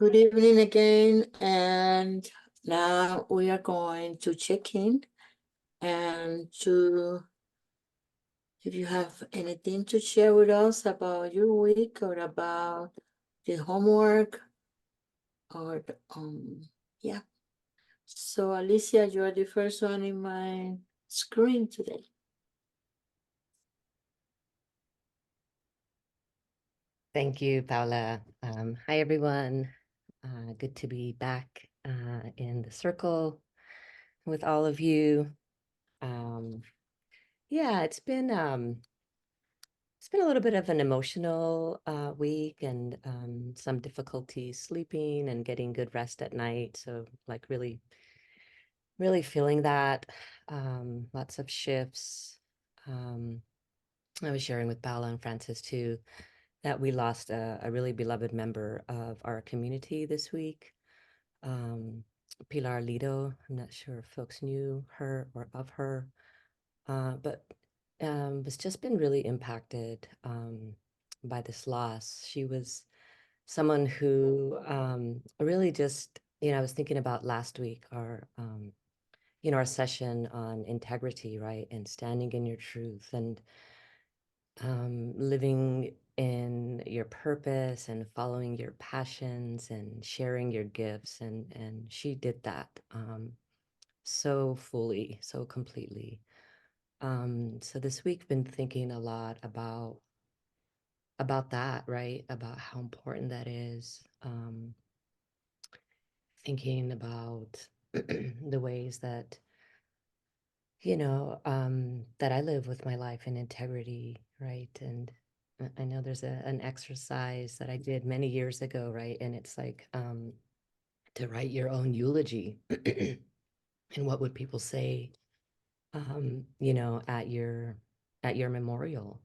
Good evening again, and now we are going to check in and to if you have anything to share with us about your week or about the homework or yeah. So Alicia, you are the first one in my screen today. Thank you, Paula. Hi, everyone. Good to be back in the circle with all of you. Yeah, it's been a little bit of an emotional week and some difficulty sleeping and getting good rest at night. So, like, really feeling that. Lots of shifts. I was sharing with Paula and Francis too that we lost a really beloved member of our community this week. Pilar Lido, I'm not sure if folks knew her or of her, but has just been really impacted by this loss. She was someone who really just, I was thinking about last week, our session on integrity, right? And standing in your truth and living in your purpose and following your passions and sharing your gifts. And she did that so fully, so completely. So this week been thinking a lot about that, right? About how important that is. Thinking about the ways that that I live with my life in integrity, right? And I know there's an exercise that I did many years ago, right? And it's like to write your own eulogy. And what would people say, at your memorial?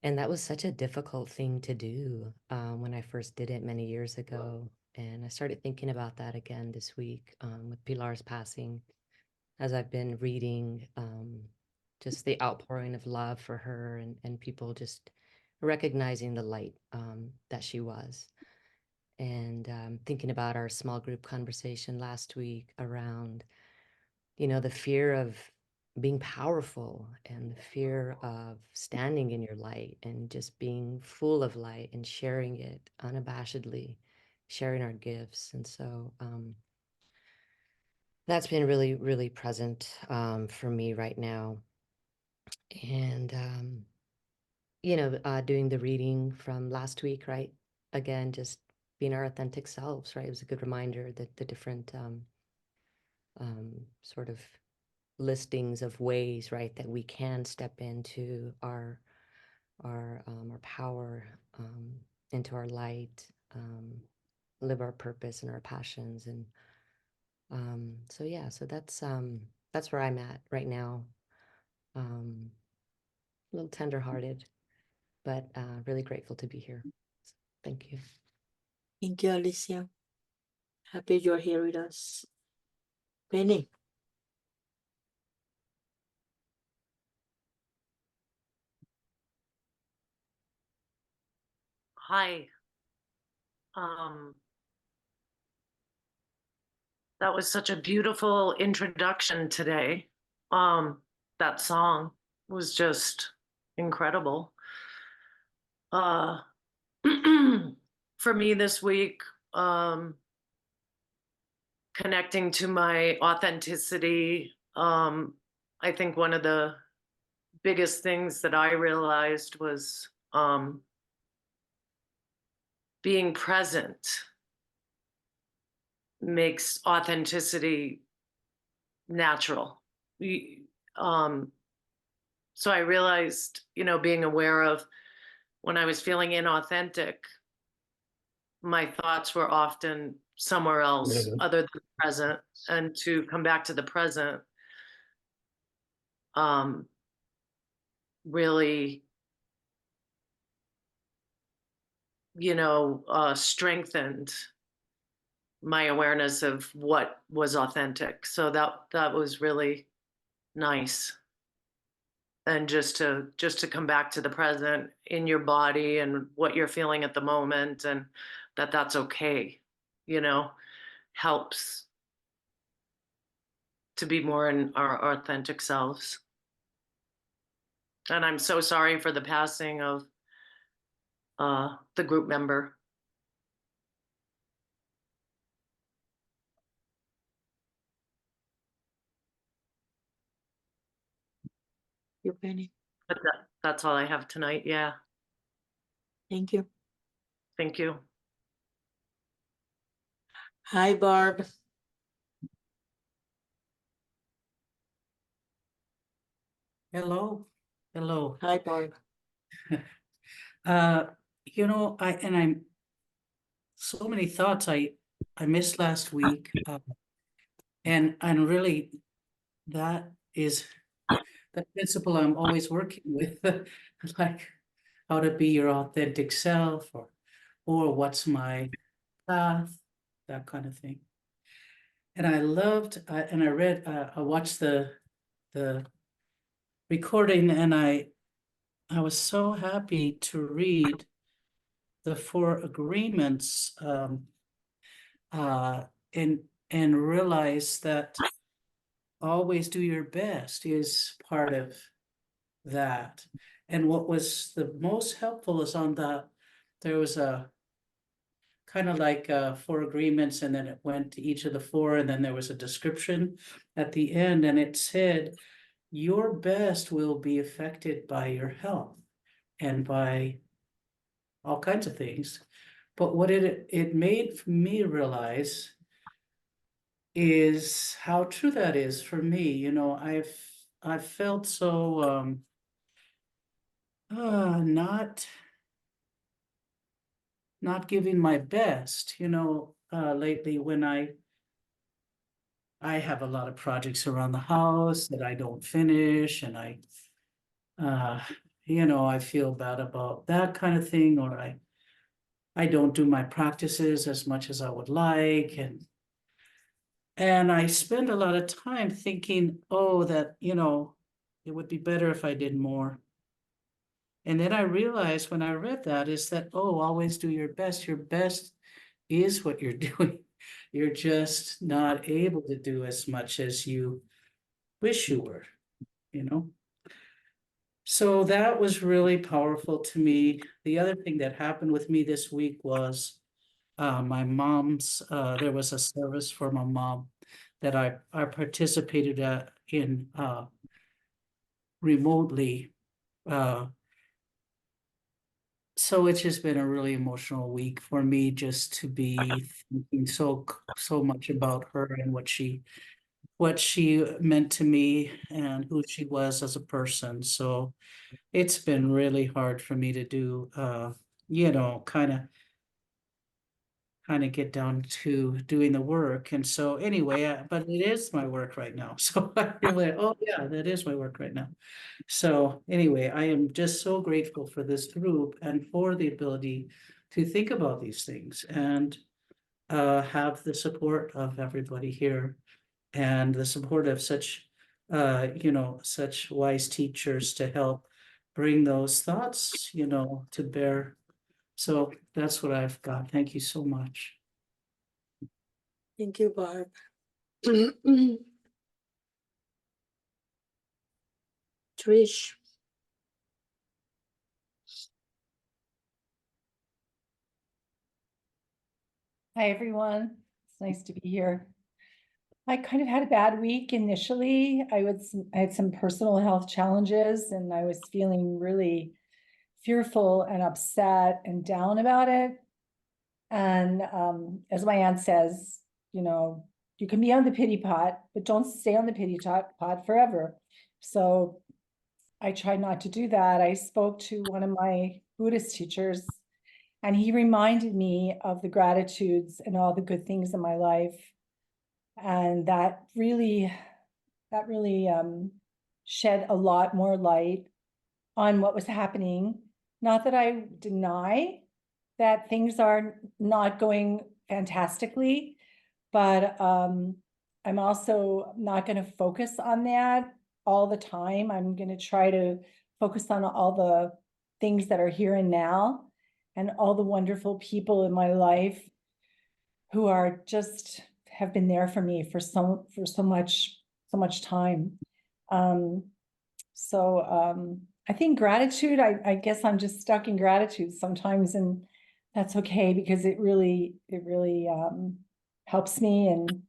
And that was such a difficult thing to do when I first did it many years ago. And I started thinking about that again this week with Pilar's passing, as I've been reading just the outpouring of love for her and people just recognizing the light that she was. And thinking about our small group conversation last week around, the fear of being powerful and the fear of standing in your light and just being full of light and sharing it unabashedly, sharing our gifts. And so, that's been really, really present for me right now. And, doing the reading from last week, right? Again, just being our authentic selves, right? It was a good reminder that the different sort of listings of ways, right, that we can step into our power, into our light, live our purpose and our passions. And so yeah, so that's where I'm at right now. A little tenderhearted, but really grateful to be here. So, thank you. Thank you, Alicia. Happy you're here with us. Penny. Hi. That was such a beautiful introduction today. That song was just incredible. For me this week, connecting to my authenticity, I think one of the biggest things that I realized was being present makes authenticity natural. So I realized, being aware of when I was feeling inauthentic, my thoughts were often somewhere else other than the present. And to come back to the present really, strengthened my awareness of what was authentic. So that was really nice. And just to come back to the present in your body and what you're feeling at the moment, and that's okay. you know, helps to be more in our authentic selves. And I'm so sorry for the passing of the group member. You, Penny. But that's all I have tonight. Yeah. Thank you. Thank you. Hi, Barb. Hello, hello. Hi, Barb. I'm so many thoughts I missed last week, and really that is the principle I'm always working with, like how to be your authentic self, or what's my path, that kind of thing. And I loved, and I watched the recording, and I was so happy to read the 4 agreements, uh, and realize that always do your best is part of that. And what was the most helpful is there was a kind of like 4 agreements, and then it went to each of the 4, and then there was a description at the end, and it said, your best will be affected by your health and by all kinds of things. But what it made me realize is how true that is for me. I've felt so not giving my best, lately, when I have a lot of projects around the house that I don't finish, and I feel bad about that kind of thing, or I don't do my practices as much as I would like, and I spend a lot of time thinking, oh, that, it would be better if I did more. And then I realized when I read that is that, oh, always do your best. Your best is what you're doing. You're just not able to do as much as you wish you were, you know? So that was really powerful to me. The other thing that happened with me this week was my mom's, there was a service for my mom that I participated in remotely. So it's just been a really emotional week for me, just to be thinking so much about her and what she meant to me and who she was as a person. So it's been really hard for me to do, kind of get down to doing the work. And so anyway, but it is my work right now. So I feel like, oh yeah, that is my work right now. So anyway, I am just so grateful for this group and for the ability to think about these things, and have the support of everybody here, and the support of such wise teachers to help bring those thoughts, to bear. So that's what I've got. Thank you so much. Thank you, Barb. Trish. Hi, everyone. It's nice to be here. I kind of had a bad week initially. I had some personal health challenges, and I was feeling really fearful and upset and down about it. And as my aunt says, you can be on the pity pot, but don't stay on the pity pot forever. So I tried not to do that. I spoke to one of my Buddhist teachers, and he reminded me of the gratitudes and all the good things in my life. And that really shed a lot more light on what was happening. Not that I deny that things are not going fantastically, but I'm also not going to focus on that all the time. I'm going to try to focus on all the things that are here and now, and all the wonderful people in my life who are just have been there for me for so much time. I think gratitude, I guess I'm just stuck in gratitude sometimes, and that's okay because it really helps me, and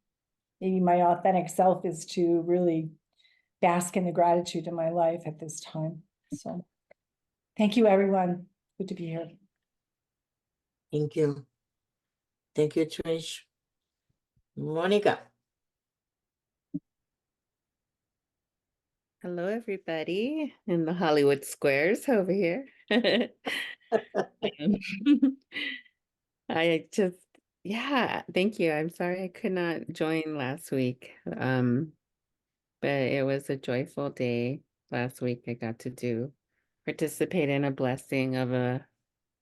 maybe my authentic self is to really bask in the gratitude in my life at this time. So thank you, everyone. Good to be here. Thank you. Thank you, Trish. Monica. Hello, everybody in the Hollywood Squares over here. Um, I just, yeah, thank you. I'm sorry I could not join last week. But it was a joyful day last week. I got to participate in a blessing of a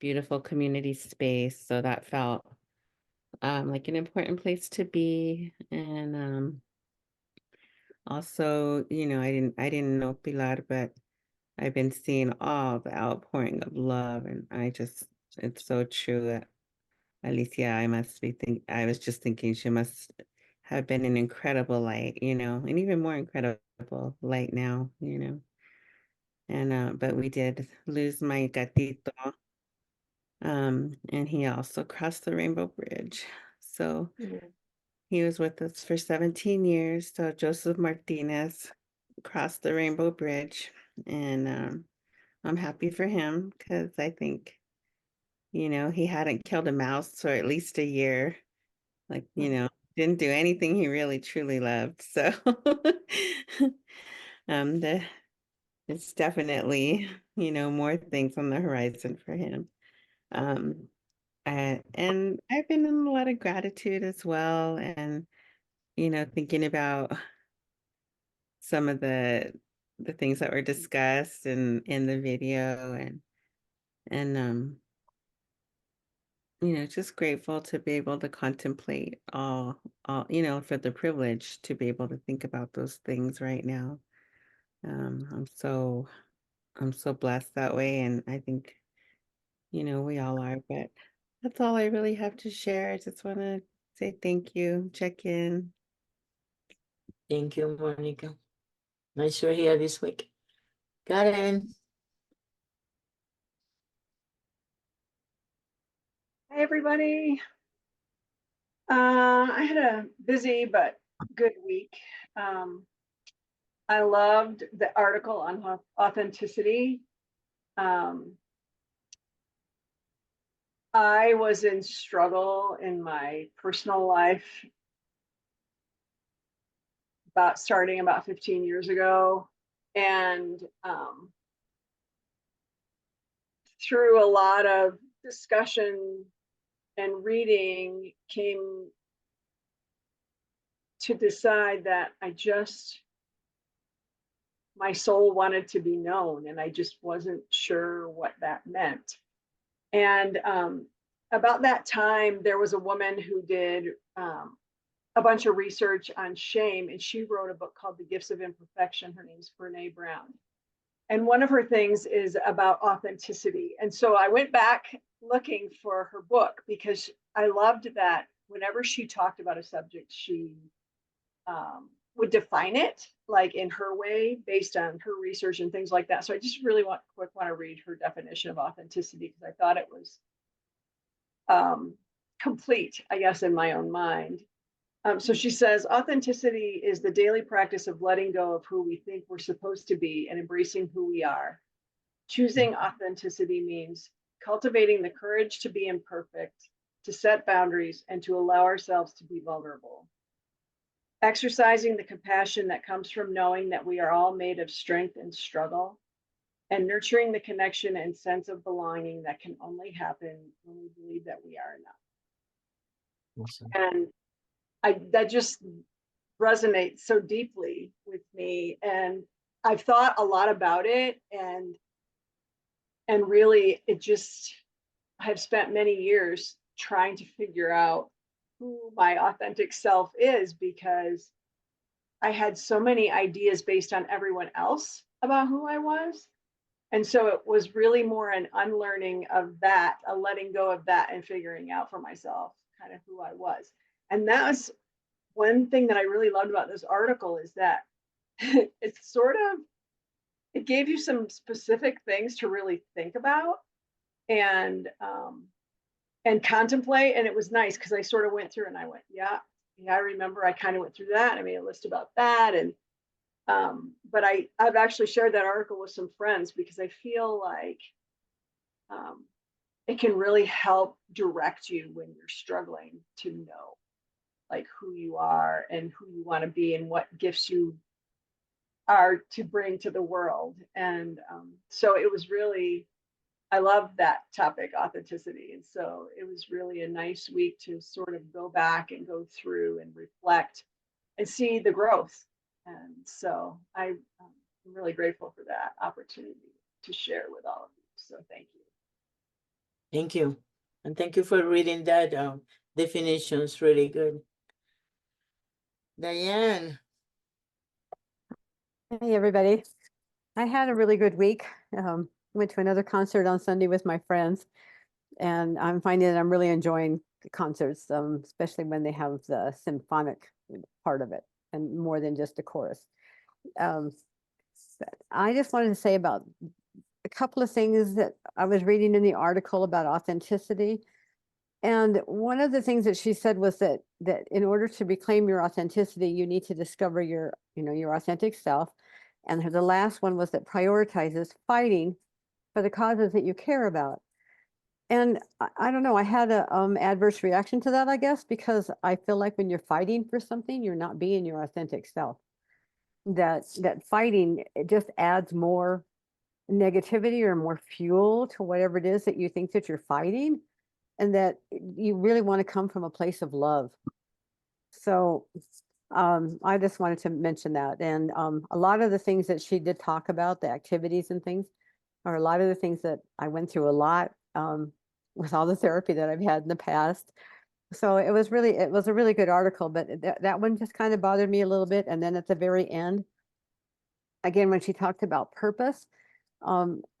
beautiful community space. So that felt like an important place to be. And also, I didn't know Pilar, but I've been seeing all the outpouring of love, and it's so true. Alicia, I was just thinking she must have been an incredible light, and even more incredible light now, And but we did lose my gatito. And he also crossed the Rainbow Bridge. So he was with us for 17 years. So Joseph Martinez crossed the Rainbow Bridge, and I'm happy for him because I think, he hadn't killed a mouse for at least a year. Like, didn't do anything he really truly loved. So it's definitely, more things on the horizon for him. And I've been in a lot of gratitude as well, and thinking about some of the things that were discussed in the video, and just grateful to be able to contemplate all, for the privilege to be able to think about those things right now. I'm so blessed that way, and I think, we all are, but that's all I really have to share. I just want to say thank you, check in. Thank you, Monica. Nice you're here this week. Karen. Hi, everybody. I had a busy but good week. I loved the article on authenticity. I was in struggle in my personal life starting about 15 years ago. And through a lot of discussion and reading, came to decide that my soul wanted to be known, and I just wasn't sure what that meant. And about that time, there was a woman who did a bunch of research on shame, and she wrote a book called The Gifts of Imperfection. Her name's Brene Brown. And one of her things is about authenticity. And so I went back looking for her book because I loved that whenever she talked about a subject, she would define it like in her way based on her research and things like that. So I just really want to read her definition of authenticity because I thought it was complete, I guess, in my own mind. So she says, authenticity is the daily practice of letting go of who we think we're supposed to be and embracing who we are. Choosing authenticity means cultivating the courage to be imperfect, to set boundaries, and to allow ourselves to be vulnerable. Exercising the compassion that comes from knowing that we are all made of strength and struggle, and nurturing the connection and sense of belonging that can only happen when we believe that we are enough. Awesome. And that just resonates so deeply with me. And I've thought a lot about it, and really I've spent many years trying to figure out who my authentic self is, because I had so many ideas based on everyone else about who I was. And so it was really more an unlearning of that, a letting go of that, and figuring out for myself kind of who I was. And that was one thing that I really loved about this article, is that it's sort of, it gave you some specific things to really think about and contemplate. And it was nice because I sort of went through and I went, yeah, I remember I kind of went through that. I made a list about that. And but I've actually shared that article with some friends because I feel like it can really help direct you when you're struggling to know like who you are and who you want to be and what gifts you are to bring to the world. And so it was really, I love that topic, authenticity. And so it was really a nice week to sort of go back and go through and reflect and see the growth. And so I'm really grateful for that opportunity to share with all of you. So thank you. Thank you. And thank you for reading that definition. It's really good. Diane. Hey, everybody. I had a really good week. Went to another concert on Sunday with my friends, and I'm finding that I'm really enjoying the concerts, especially when they have the symphonic part of it and more than just a chorus. But I just wanted to say about a couple of things that I was reading in the article about authenticity. And one of the things that she said was that in order to reclaim your authenticity, you need to discover your authentic self. And the last one was that prioritizes fighting for the causes that you care about. And I don't know, I had a adverse reaction to that, I guess, because I feel like when you're fighting for something, you're not being your authentic self. That fighting, it just adds more negativity or more fuel to whatever it is that you think that you're fighting, and that you really want to come from a place of love. So I just wanted to mention that. And a lot of the things that she did talk about, the activities and things, are a lot of the things that I went through a lot with all the therapy that I've had in the past. So it was a really good article, but that one just kind of bothered me a little bit. And then at the very end, again, when she talked about purpose,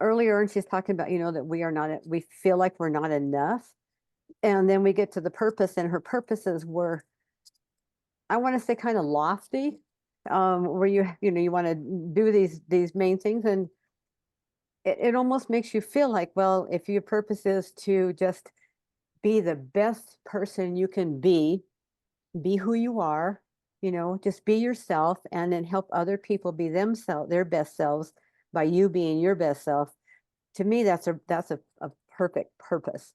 earlier, and she's talking about, that we feel like we're not enough. And then we get to the purpose, and her purposes were, I want to say, kind of lofty, where you want to do these main things. And it almost makes you feel like, well, if your purpose is to just be the best person you can be who you are, just be yourself, and then help other people be their best selves by you being your best self. To me, that's a perfect purpose.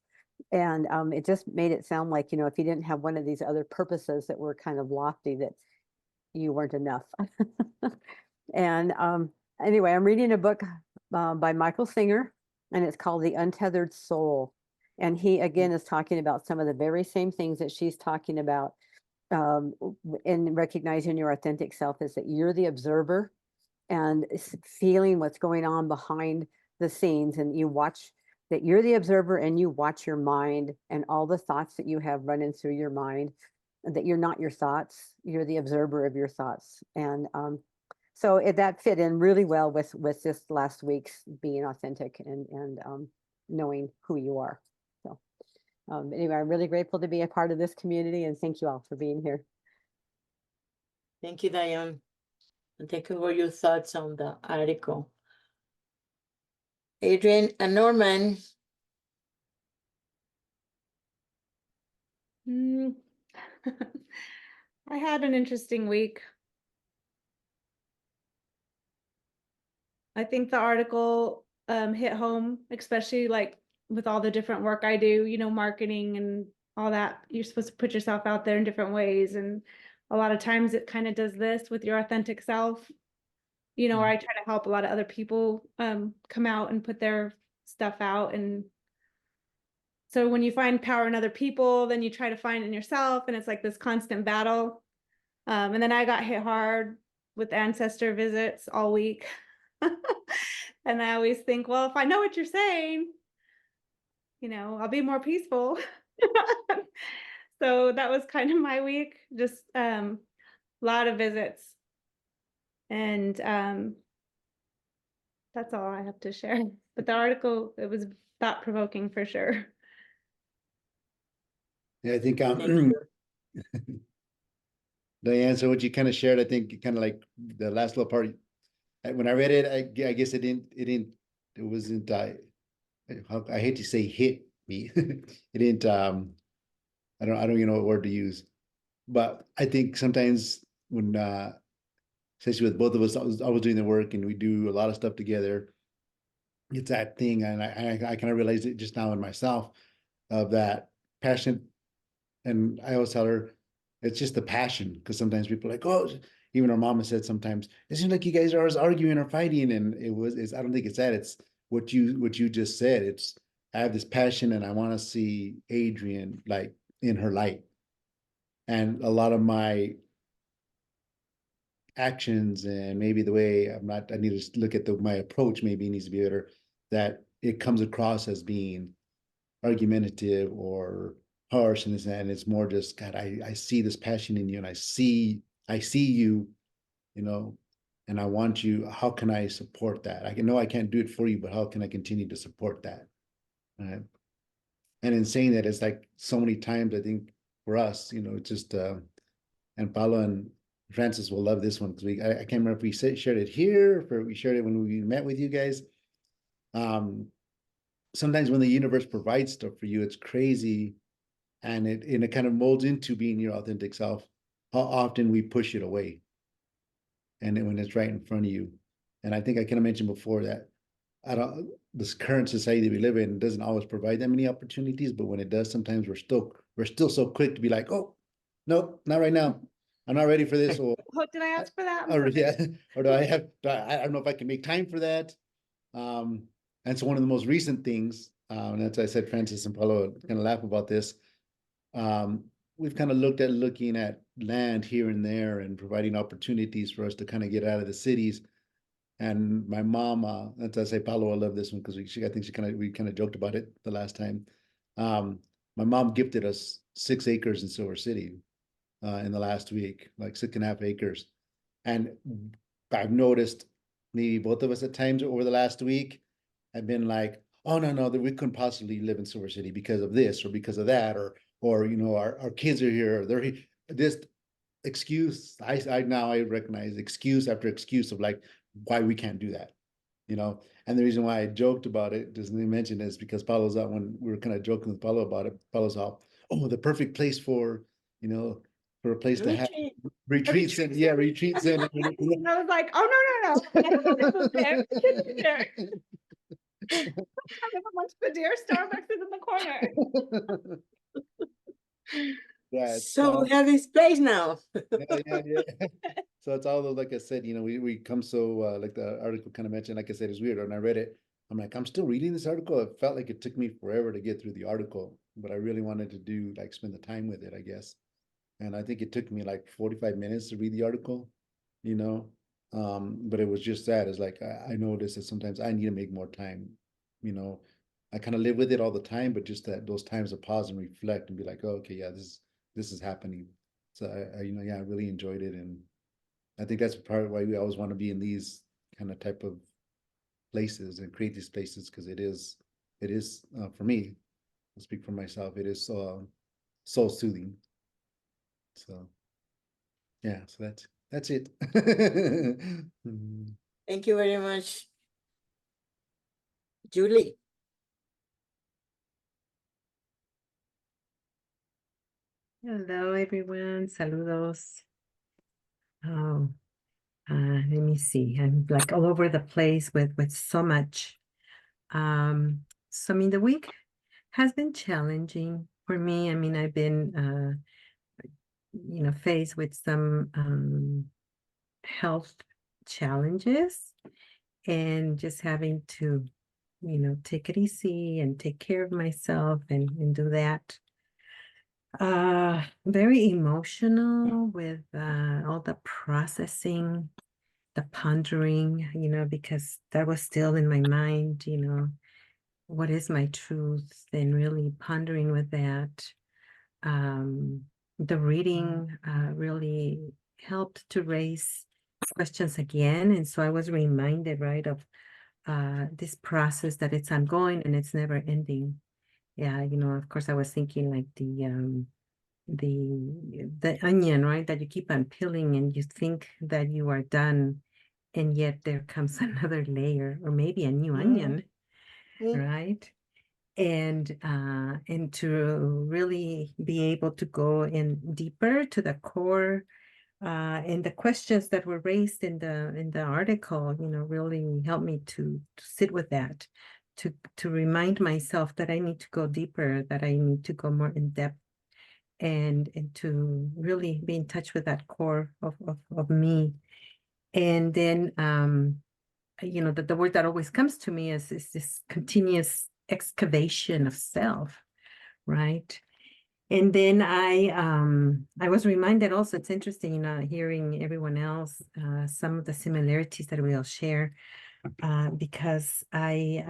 And it just made it sound like, if you didn't have one of these other purposes that were kind of lofty, that you weren't enough. And anyway, I'm reading a book by Michael Singer, and it's called The Untethered Soul. And he, again, is talking about some of the very same things that she's talking about in recognizing your authentic self, is that you're the observer and feeling what's going on behind the scenes. And that you're the observer, and you watch your mind and all the thoughts that you have running through your mind, and that you're not your thoughts, you're the observer of your thoughts. And so that fit in really well with this last week's being authentic and knowing who you are. So anyway, I'm really grateful to be a part of this community, and thank you all for being here. Thank you, Diane. And thank you for your thoughts on the article. Adrian and Norman. I had an interesting week. I think the article hit home, especially like with all the different work I do, marketing and all that. You're supposed to put yourself out there in different ways. And a lot of times it kind of does this with your authentic self, where I try to help a lot of other people come out and put their stuff out. And so when you find power in other people, then you try to find it in yourself, and it's like this constant battle. And then I got hit hard with ancestor visits all week. And I always think, well, if I know what you're saying, I'll be more peaceful. So that was kind of my week, just a lot of visits. And that's all I have to share. But the article, it was thought-provoking for sure. Yeah, I think Thank you. Diane, so what you kind of shared, I think kind of like the last little part, when I read it, I guess it wasn't, I hate to say hit me. It didn't, I don't even know what word to use. But I think sometimes when, especially with both of us, I was doing the work and we do a lot of stuff together. It's that thing, and I kind of realized it just now in myself of that passion. And I always tell her it's just the passion, because sometimes people are like, oh, even our mama said sometimes it seems like you guys are always arguing or fighting, and it's I don't think it's that. It's what you just said. It's I have this passion and I want to see Adrienne like in her light, and a lot of my actions and maybe the way I need to look at my approach maybe needs to be better, that it comes across as being argumentative or harsh and it's more just God, I see this passion in you, and I see you, you know, and I want you. How can I support that? I know I can't do it for you, but how can I continue to support that? Right. And in saying that, it's like so many times I think for us, you know, it's just and Paolo and Francis will love this one because I can't remember if we shared it here or if we shared it when we met with you guys. Sometimes when the universe provides stuff for you, it's crazy, and it kind of molds into being your authentic self. How often we push it away, and when it's right in front of you. And I think I kind of mentioned before that this current society that we live in doesn't always provide that many opportunities, but when it does, sometimes we're still so quick to be like, oh, nope, not right now. I'm not ready for this. Or Oh, did I ask for that? I'm or sorry. yeah, or I don't know if I can make time for that. And so one of the most recent things, and that's why I said Francis and Paulo kind of laugh about this. We've kind of looking at land here and there and providing opportunities for us to kind of get out of the cities. And my mom, that's why I say Paulo, I love this one because I think we kind of joked about it the last time. My mom gifted us 6 acres in Silver City in the last week, like 6.5 acres. And I've noticed maybe both of us at times over the last week have been like, oh no, that we couldn't possibly live in Silver City because of this or because of that, or you know, our kids are here, they're here. This excuse, I now I recognize excuse after excuse of like why we can't do that, you know. And the reason why I joked about it, doesn't mention is because Paulo's out when we were kind of joking with Paulo about it. Paulo's out, oh, the perfect place for, you know, for a place to have retreats and retreats and I was like, oh no. I don't want to move there. There. I live amongst the deer. Starbucks is in the corner. Yeah, So we have this place now. yeah. So it's all those, like I said, you know, we come so like the article kind of mentioned, like I said, it's weird. When I read it, I'm like, I'm still reading this article. It felt like it took me forever to get through the article, but I really wanted to do like spend the time with it, I guess. And I think it took me like 45 minutes to read the article, you know. But it was just that, it's like I noticed that sometimes I need to make more time, you know. I kind of live with it all the time, but just that those times to pause and reflect and be like, oh, okay, yeah, this is happening. So I you know, yeah, I really enjoyed it, and I think that's part of why we always want to be in these kind of type of places and create these places, because it is for me, I'll speak for myself, it is soul soothing. So yeah, so that's it. Thank you very much, Julie. Hello, everyone. Saludos. Oh, let me see. I'm like all over the place with so much. So I mean, the week has been challenging for me. I mean, I've been, faced with some health challenges and just having to, take it easy and take care of myself and do that. Very emotional with all the processing, the pondering, because that was still in my mind, what is my truth, and really pondering with that. The reading really helped to raise questions again. And so I was reminded, right, of this process that it's ongoing and it's never ending. Yeah, of course I was thinking like the onion, right? That you keep on peeling and you think that you are done, and yet there comes another layer, or maybe a new onion, right? And to really be able to go in deeper to the core, and the questions that were raised in the article, really helped me to sit with that, to remind myself that I need to go deeper, that I need to go more in depth, and to really be in touch with that core of me. And then the word that always comes to me is this continuous excavation of self, right? And then I was reminded also, it's interesting, hearing everyone else, some of the similarities that we all share, because I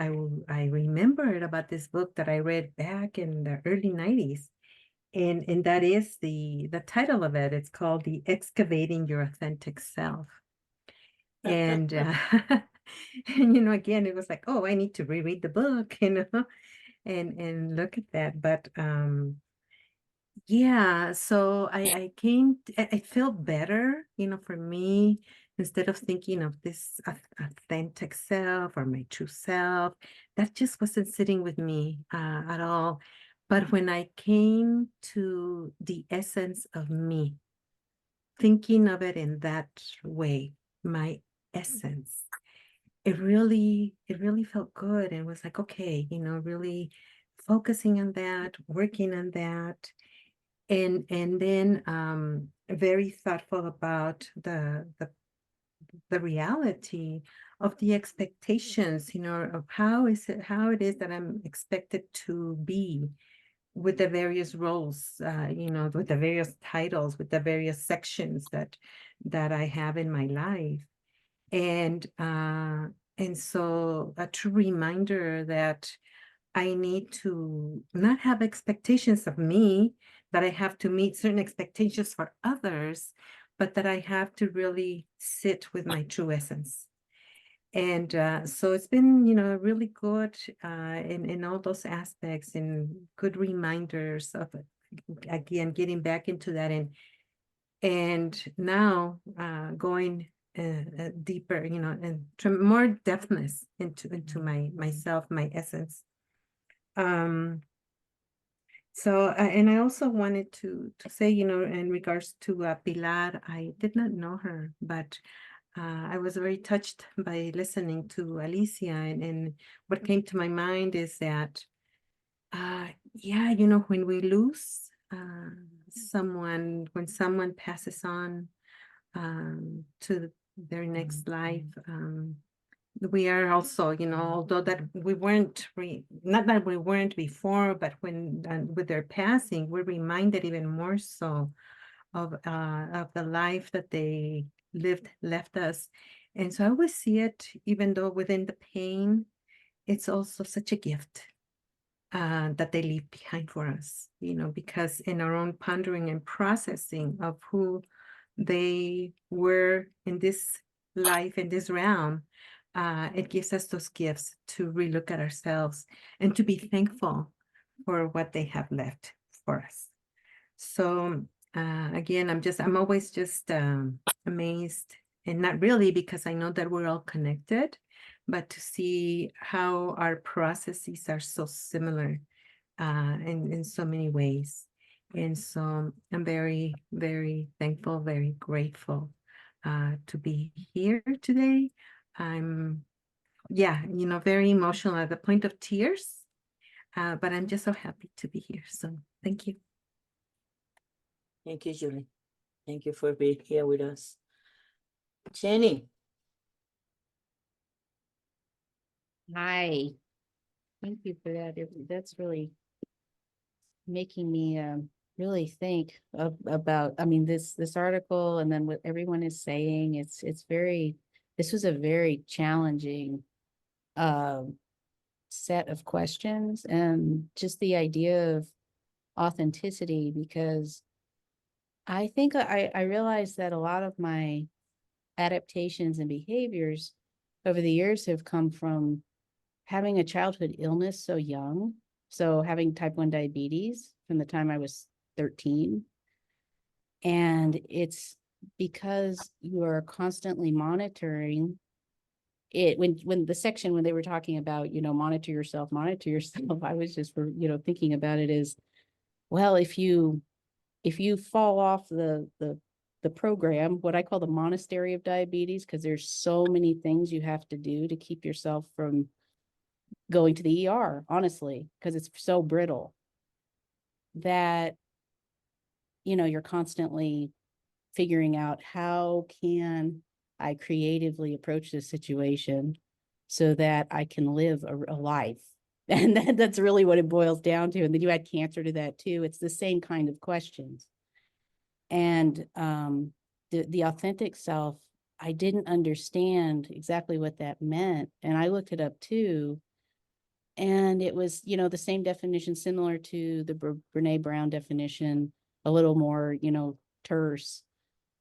remembered about this book that I read back in the early 90s. And that is the title of it. It's called The Excavating Your Authentic Self. And and again, it was like, oh, I need to reread the book, and look at that. But yeah, so I came, I felt better, for me, instead of thinking of this authentic self or my true self, that just wasn't sitting with me at all. But when I came to the essence of me, thinking of it in that way, my essence, it really felt good, and was like, okay, really focusing on that, working on that. And then very thoughtful about the reality of the expectations, of how it is that I'm expected to be with the various roles, with the various titles, with the various sections that I have in my life. And so a true reminder that I need to not have expectations of me, that I have to meet certain expectations for others, but that I have to really sit with my true essence. And so it's been, really good in all those aspects, and good reminders of, again, getting back into that, and now going deeper, and more depthness into myself, my essence. So, and I also wanted to say, in regards to Pilar, I did not know her, but I was very touched by listening to Alicia, and what came to my mind is that, yeah, when we lose someone, when someone passes on to their next life, we are also, although that we weren't, not that we weren't before, but when with their passing, we're reminded even more so of the life that they left us. And so I always see it, even though within the pain, it's also such a gift that they leave behind for us, because in our own pondering and processing of who they were in this life, in this realm, it gives us those gifts to relook at ourselves and to be thankful for what they have left for us. So again, I'm always just amazed, and not really, because I know that we're all connected, but to see how our processes are so similar in so many ways. And so I'm very, very thankful, very grateful to be here today. I'm, yeah, very emotional at the point of tears, but I'm just so happy to be here. So thank you. Thank you, Julie. Thank you for being here with us. Jenny. Hi, thank you for that. That's really making me really think about, I mean, this article, and then what everyone is saying. This was a very challenging set of questions, and just the idea of authenticity, because I think I realized that a lot of my adaptations and behaviors over the years have come from having a childhood illness so young, So having type 1 diabetes from the time I was 13. And it's because you are constantly monitoring it. When the section, when they were talking about, monitor yourself, I was just, thinking about it as, well, if you fall off the program, what I call the monastery of diabetes, because there's so many things you have to do to keep yourself from going to the ER, honestly, because it's so brittle that, you're constantly figuring out, how can I creatively approach this situation so that I can live a life? And that's really what it boils down to. And then you add cancer to that too. It's the same kind of questions. And the authentic self, I didn't understand exactly what that meant. And I looked it up too. And it was, the same definition, similar to the Brene Brown definition, a little more, terse.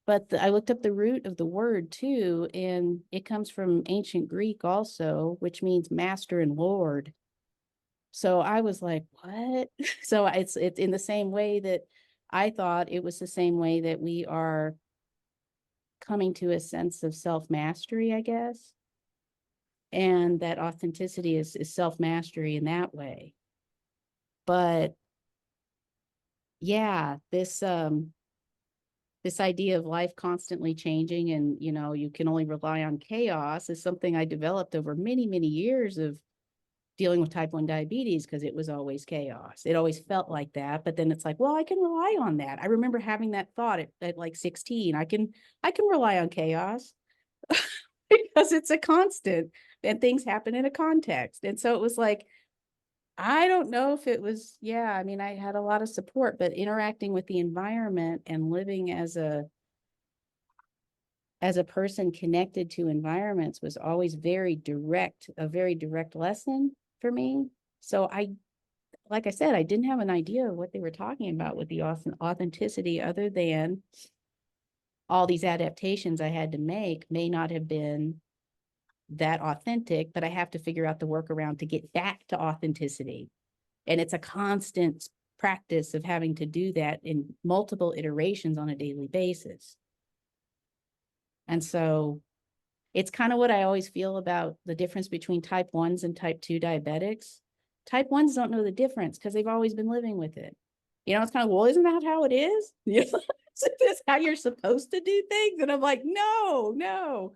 But I looked up the root of the word too, and it comes from ancient Greek also, which means master and lord. So I was like, what? So it's in the same way that I thought it was the same way that we are coming to a sense of self-mastery, I guess. And that authenticity is self-mastery in that way. But yeah, this idea of life constantly changing and, you can only rely on chaos is something I developed over many, many years of dealing with type 1 diabetes, because it was always chaos. It always felt like that. But then it's like, well, I can rely on that. I remember having that thought at like 16. I can rely on chaos because it's a constant and things happen in a context. And so it was like, I don't know if it was, I mean, I had a lot of support, but interacting with the environment and living as a person connected to environments was always a very direct lesson for me. So like I said, I didn't have an idea of what they were talking about with the authenticity, other than all these adaptations I had to make may not have been that authentic, but I have to figure out the workaround to get back to authenticity. And it's a constant practice of having to do that in multiple iterations on a daily basis. And so it's kind of what I always feel about the difference between type 1s and type 2 diabetics. Type 1s don't know the difference because they've always been living with it. It's kind of, well, isn't that how it is? Is this how you're supposed to do things? And I'm like, no.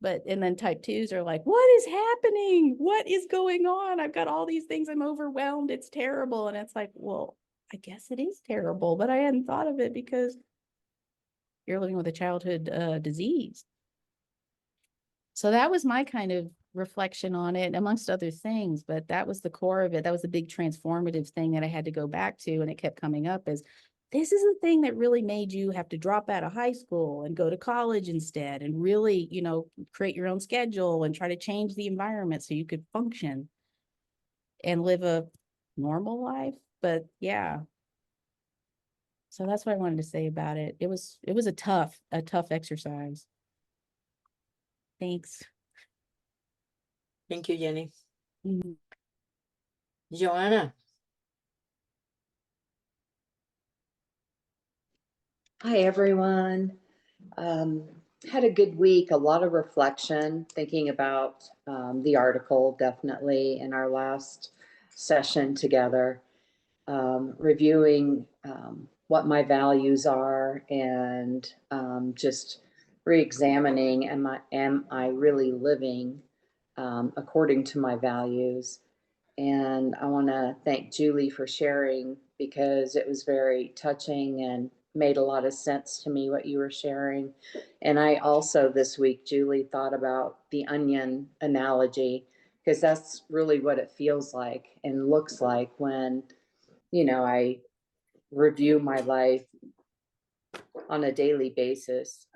But, and then type 2s are like, what is happening? What is going on? I've got all these things. I'm overwhelmed. It's terrible. And it's like, well, I guess it is terrible, but I hadn't thought of it because you're living with a childhood disease. So that was my kind of reflection on it, amongst other things, but that was the core of it. That was the big transformative thing that I had to go back to. And it kept coming up as, this is the thing that really made you have to drop out of high school and go to college instead, and really, create your own schedule and try to change the environment so you could function and live a normal life. But yeah. So that's what I wanted to say about it. It was a tough exercise. Thanks. Thank you, Jenny. Mm-hmm. Joanna. Hi, everyone. Had a good week, a lot of reflection, thinking about the article, definitely in our last session together, reviewing what my values are, and just re-examining, am I really living according to my values? And I want to thank Julie for sharing, because it was very touching and made a lot of sense to me what you were sharing. And I also this week, Julie, thought about the onion analogy, because that's really what it feels like and looks like when, I review my life on a daily basis,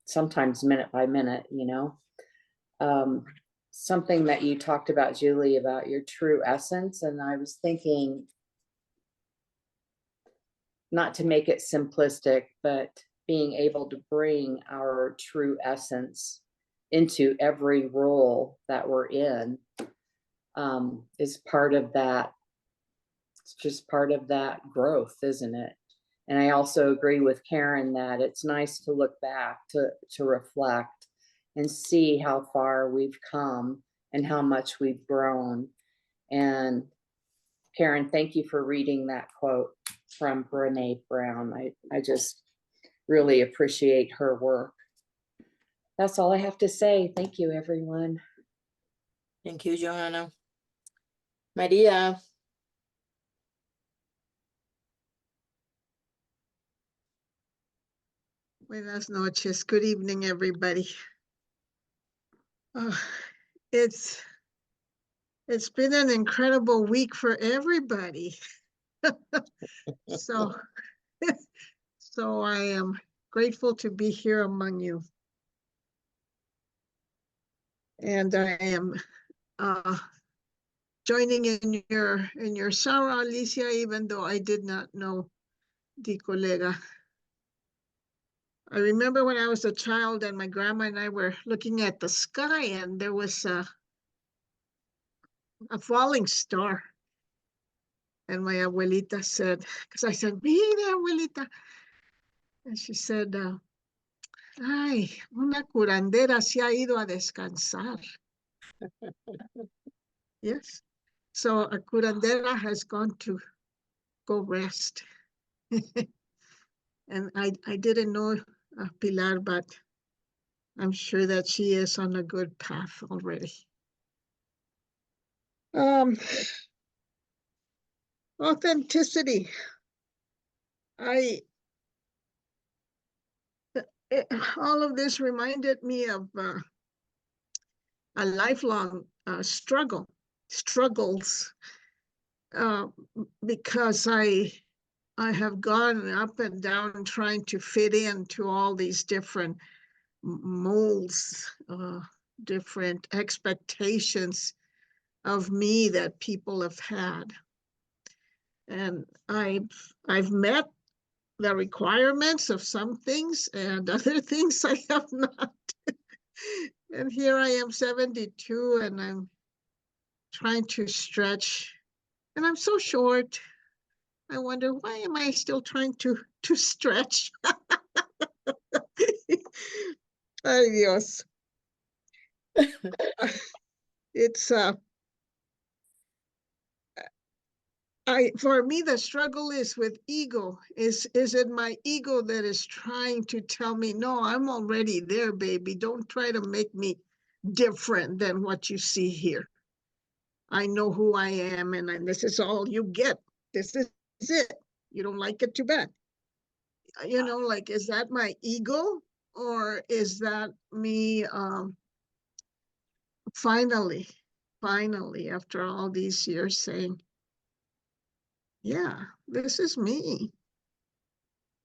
sometimes minute by minute, something that you talked about, Julie, about your true essence. And I was thinking, not to make it simplistic, but being able to bring our true essence into every role that we're in. is part of that. It's just part of that growth, isn't it? And I also agree with Karen that it's nice to look back, to reflect and see how far we've come and how much we've grown. And Karen, thank you for reading that quote from Brene Brown. I just really appreciate her work. That's all I have to say. Thank you, everyone. Thank you, Johanna. Maria. Buenas noches. Good evening, everybody. It's been an incredible week for everybody. So, so I am grateful to be here among you. And I am joining in your sorrow, Alicia, even though I did not know the colega. I remember when I was a child and my grandma and I were looking at the sky and there was a falling star. And my abuelita said, because I said, mira, abuelita. And she said, ay, una curandera se ha ido a descansar. Yes. So a curandera has gone to go rest. And I didn't know Pilar, but I'm sure that she is on a good path already. Authenticity. All of this reminded me of a lifelong struggles, because I have gone up and down trying to fit into all these different molds, different expectations of me that people have had. And I've met the requirements of some things and other things I have not. And here I am 72 and I'm trying to stretch and I'm so short. I wonder, why am I still trying to stretch? Ay, Dios. It's for me, the struggle is with ego. Is it my ego that is trying to tell me, no, I'm already there, baby. Don't try to make me different than what you see here. I know who I am, and this is all you get. This is it. You don't like it, too bad. You know, like, is that my ego? Or is that me finally, after all these years saying, yeah, this is me.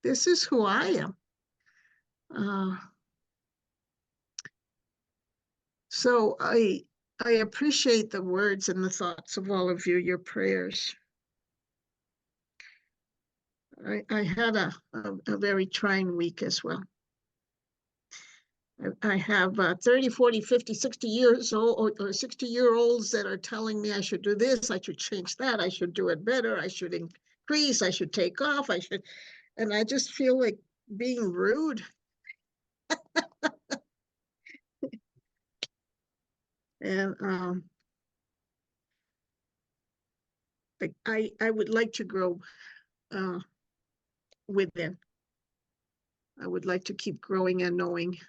This is who I am. So I appreciate the words and the thoughts of all of you, your prayers. I had a very trying week as well. I have 30, 40, 50, 60 years old or 60-year-olds that are telling me I should do this, I should change that, I should do it better, I should increase, I should take off, and I just feel like being rude. And I would like to grow within. I would like to keep growing and knowing.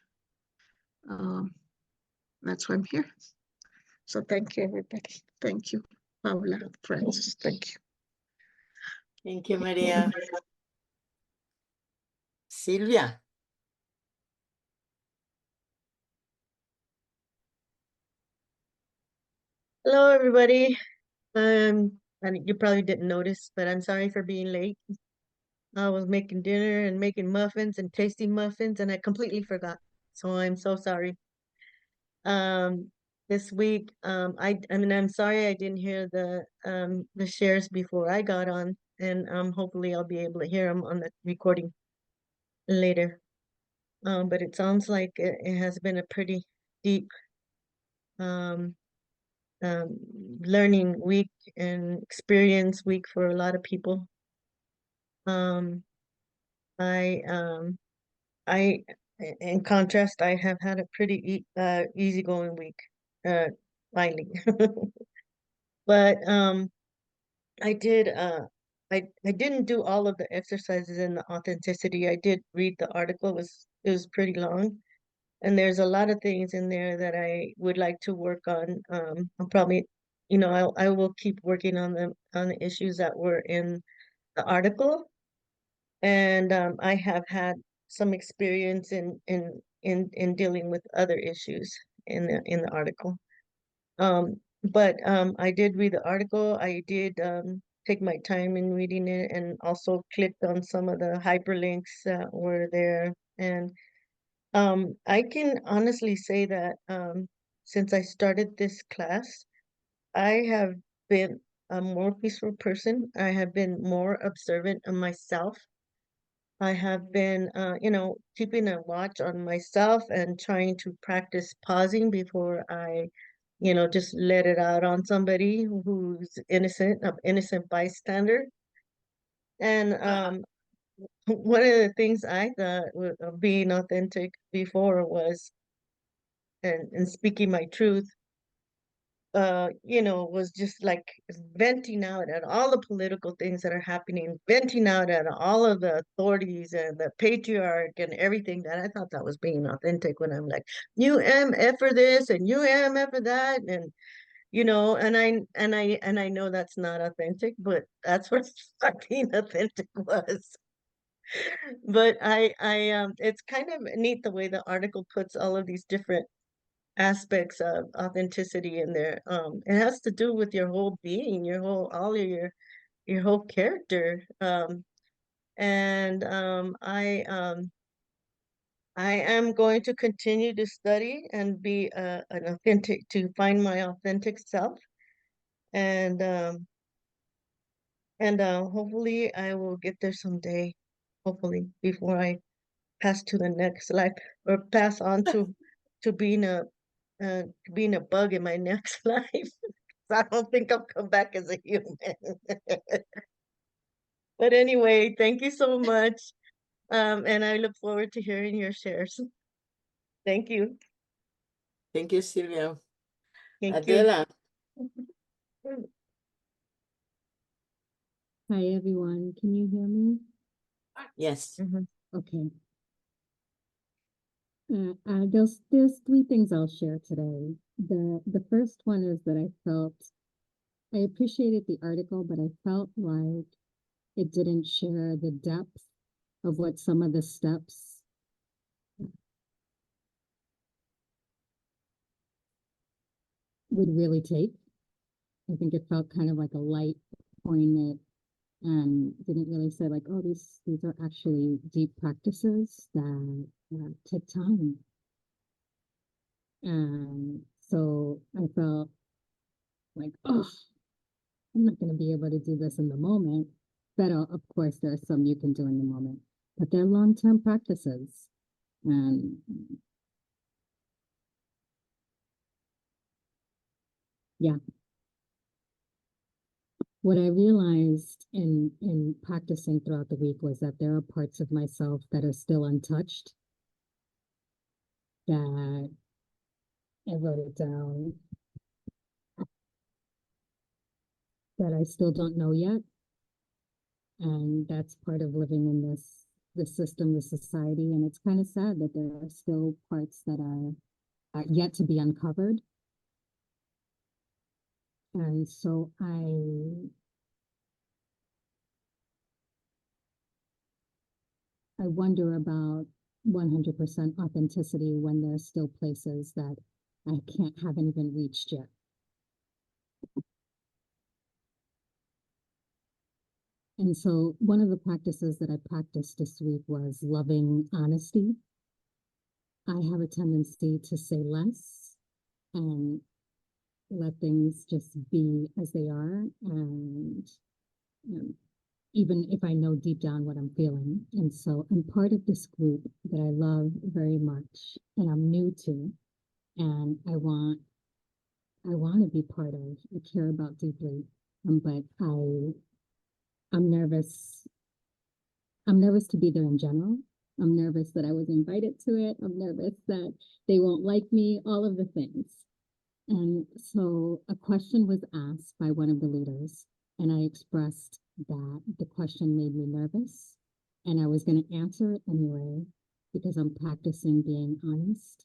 That's why I'm here. So thank you, everybody. Thank you, Paula, Francis. Thank you. Thank you, Maria. Silvia. Hello, everybody. And you probably didn't notice, but I'm sorry for being late. I was making dinner and making muffins and tasting muffins, and I completely forgot. So I'm so sorry. This week, I mean, I'm sorry I didn't hear the shares before I got on, and hopefully I'll be able to hear them on the recording later. But it sounds like it has been a pretty deep learning week and experience week for a lot of people. Um, I, in contrast, I have had a pretty easygoing week, finally. But I did I didn't do all of the exercises in the authenticity. I did read the article. It was pretty long, and there's a lot of things in there that I would like to work on. I'm probably, I will keep working on the issues that were in the article. And I have had some experience in dealing with other issues in the article. But I did read the article. I did take my time in reading it, and also clicked on some of the hyperlinks that were there. And I can honestly say that since I started this class, I have been a more peaceful person. I have been more observant of myself. I have been, keeping a watch on myself and trying to practice pausing before I, just let it out on somebody who's innocent, an innocent bystander. And one of the things I thought of being authentic before was, and speaking my truth, was just like venting out at all the political things that are happening, venting out at all of the authorities and the patriarch and everything. That I thought that was being authentic, when I'm like, you MF for this and you MF for that. And and I know that's not authentic, but that's what being authentic was. But it's kind of neat the way the article puts all of these different aspects of authenticity in there. It has to do with your whole being, all of your whole character. And I am going to continue to study and be to find my authentic self. And hopefully I will get there someday. Hopefully, before I pass to the next life, or pass on to being a bug in my next life. I don't think I'll come back as a human. But anyway, thank you so much. And I look forward to hearing your shares. Thank you. Thank you, Sylvia. Thank you. Adela. Hi, everyone. Can you hear me? Yes. Okay. There's three things I'll share today. The first one is that I appreciated the article, but I felt like it didn't share the depth of what some of the steps would really take. I think it felt kind of like a light, poignant, and didn't really say like, oh, these are actually deep practices that take time. And so I felt like, oh, I'm not going to be able to do this in the moment. But of course, there are some you can do in the moment, but they're long-term practices. And yeah. What I realized in practicing throughout the week was that there are parts of myself that are still untouched, that I wrote it down, that I still don't know yet. And that's part of living in this system, this society. And it's kind of sad that there are still parts that are yet to be uncovered. And so I wonder about 100% authenticity when there's still places that I haven't even reached yet. And so one of the practices that I practiced this week was loving honesty. I have a tendency to say less and let things just be as they are. And even if I know deep down what I'm feeling. And so I'm part of this group that I love very much and I'm new to, and I want to be part of, I care about deeply, but I'm nervous. I'm nervous to be there in general. I'm nervous that I was invited to it. I'm nervous that they won't like me, all of the things. And so a question was asked by one of the leaders, and I expressed that the question made me nervous, and I was going to answer it anyway, because I'm practicing being honest,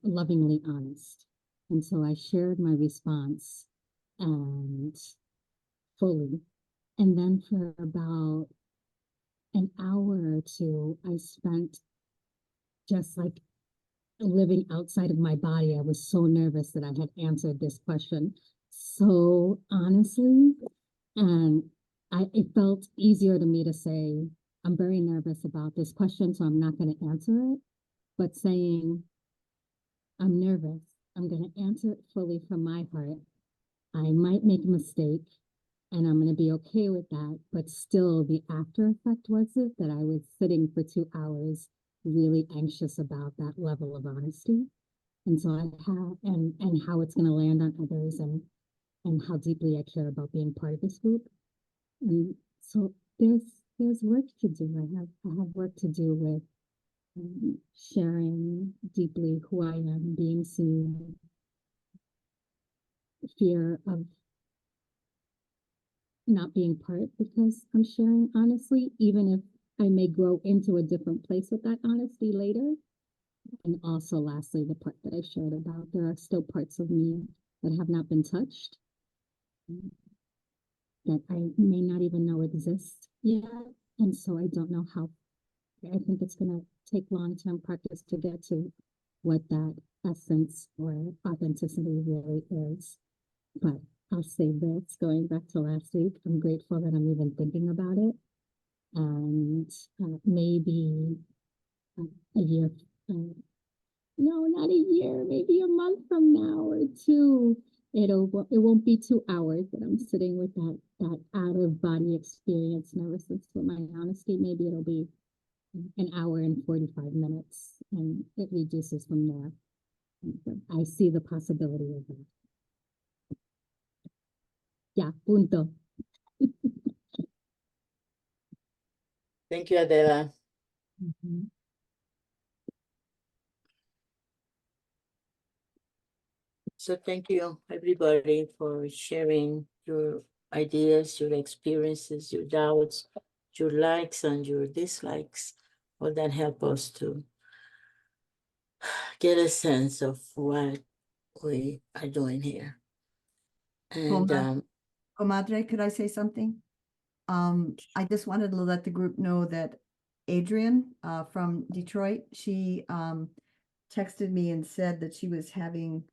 lovingly honest. And so I shared my response and fully. And then for about an hour or two, I spent just like living outside of my body. I was so nervous that I had answered this question so honestly. And it felt easier to me to say, I'm very nervous about this question, so I'm not going to answer it. But saying, I'm nervous, I'm going to answer it fully from my heart. I might make a mistake, and I'm going to be okay with that. But still, the after effect was it that I was sitting for 2 hours really anxious about that level of honesty. And so I have, and how it's going to land on others, and how deeply I care about being part of this group. And so there's work to do. I have work to do with sharing deeply who I am, being seen, fear of not being part, because I'm sharing honestly, even if I may grow into a different place with that honesty later. And also, lastly, the part that I shared about, there are still parts of me that have not been touched, that I may not even know exist yet. And so I don't know how, I think it's going to take long-term practice to get to what that essence or authenticity really is. But I'll say this, going back to last week, I'm grateful that I'm even thinking about it. And maybe a year, no, not a year, maybe a month from now or two, it won't be 2 hours that I'm sitting with that out of body experience nervousness for my honesty. Maybe it'll be an hour and 45 minutes, and it reduces from there. I see the possibility of that. Yeah, punto. Thank you, Adela. So thank you, everybody, for sharing your ideas, your experiences, your doubts, your likes and your dislikes. All that help us to get a sense of what we are doing here. And Comadre, could I say something? I just wanted to let the group know that Adrian from Detroit, she texted me and said that she was having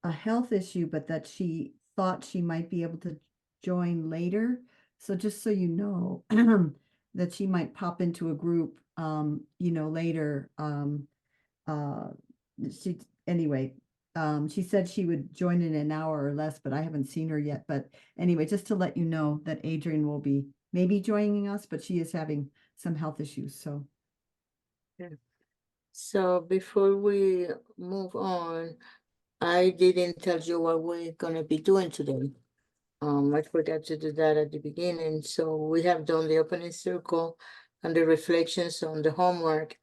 a health issue, but that she thought she might be able to join later. So just so you know, that she might pop into a group, later. She said she would join in an hour or less, but I haven't seen her yet. But anyway, just to let you know that Adrian will be maybe joining us, but she is having some health issues. So. yeah. So before we move on, I didn't tell you what we're gonna be doing today. I forgot to do that at the beginning. So we have done the opening circle and the reflections on the homework.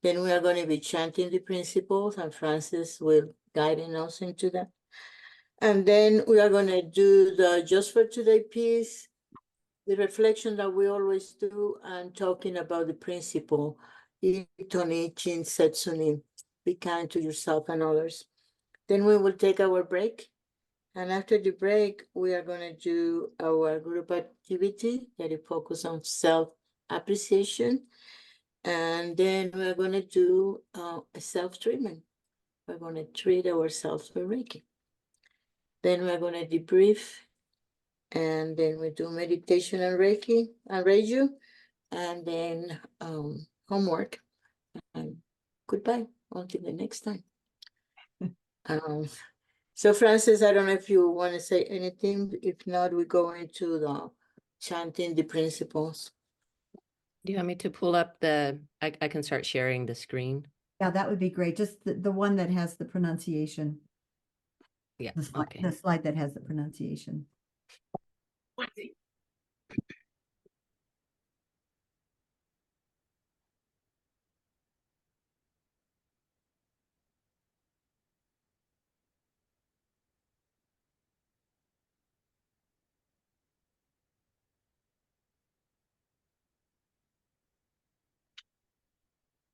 Then we are going to be chanting the principles, and Francis will guiding us into that. And then we are going to do the just for today piece, the reflection that we always do, and talking about the principle, Itoni Chin Setsuni, be kind to yourself and others. Then we will take our break. And after the break, we are going to do our group activity that is focused on self-appreciation. And then we're going to do a self-treatment. We're going to treat ourselves for Reiki. Then we're going to debrief. And then we do meditation and Reiki and Reiju. And then homework. And goodbye until the next time. So Francis, I don't know if you want to say anything. If not, we go into the chanting the principles. Do you want me to pull up I can start sharing the screen? Yeah, that would be great. Just the one that has the pronunciation. Yeah, The okay. slide that has the pronunciation.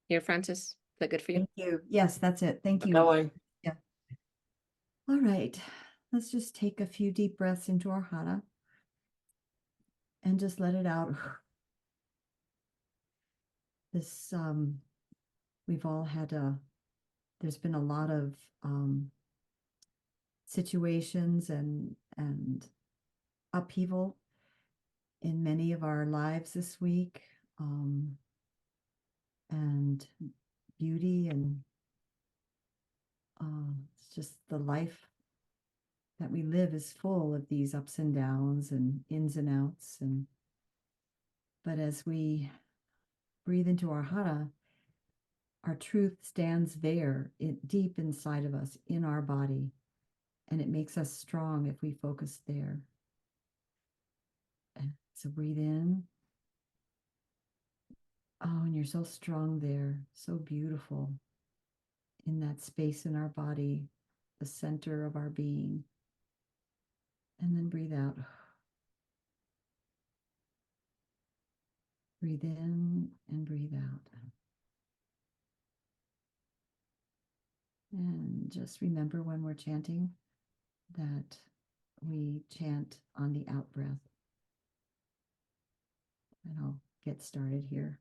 Here, Francis, is that good for you? Thank you. Yes, that's it. Thank you. That one. Yeah. All right. Let's just take a few deep breaths into our hana and just let it out. This, we've all had there's been a lot of situations and upheaval in many of our lives this week, and beauty and it's just the life that we live is full of these ups and downs and ins and outs. And but as we breathe into our hana, our truth stands there, deep inside of us, in our body, and it makes us strong if we focus there. And so breathe in. Oh, and you're so strong there, so beautiful in that space in our body, the center of our being. And then breathe out. Breathe in and breathe out. And just remember when we're chanting that we chant on the out breath. And I'll get started here.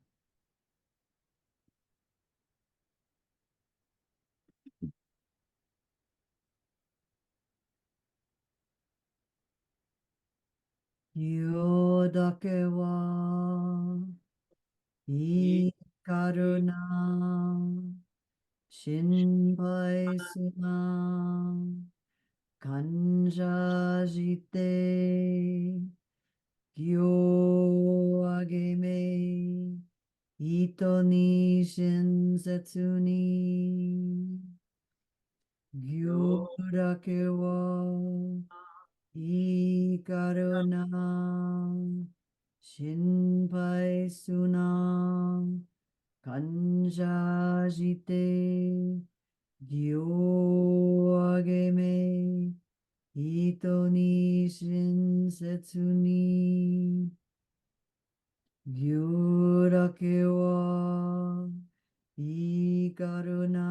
Yo dake wa ikaru na shinpai su na kanja jite gyo age me ito ni shinsetsu ni gyo dake wa ikaru na shinpai su na kanja jite gyo age me ito ni shinsetsu ni gyo dake wa ikaru na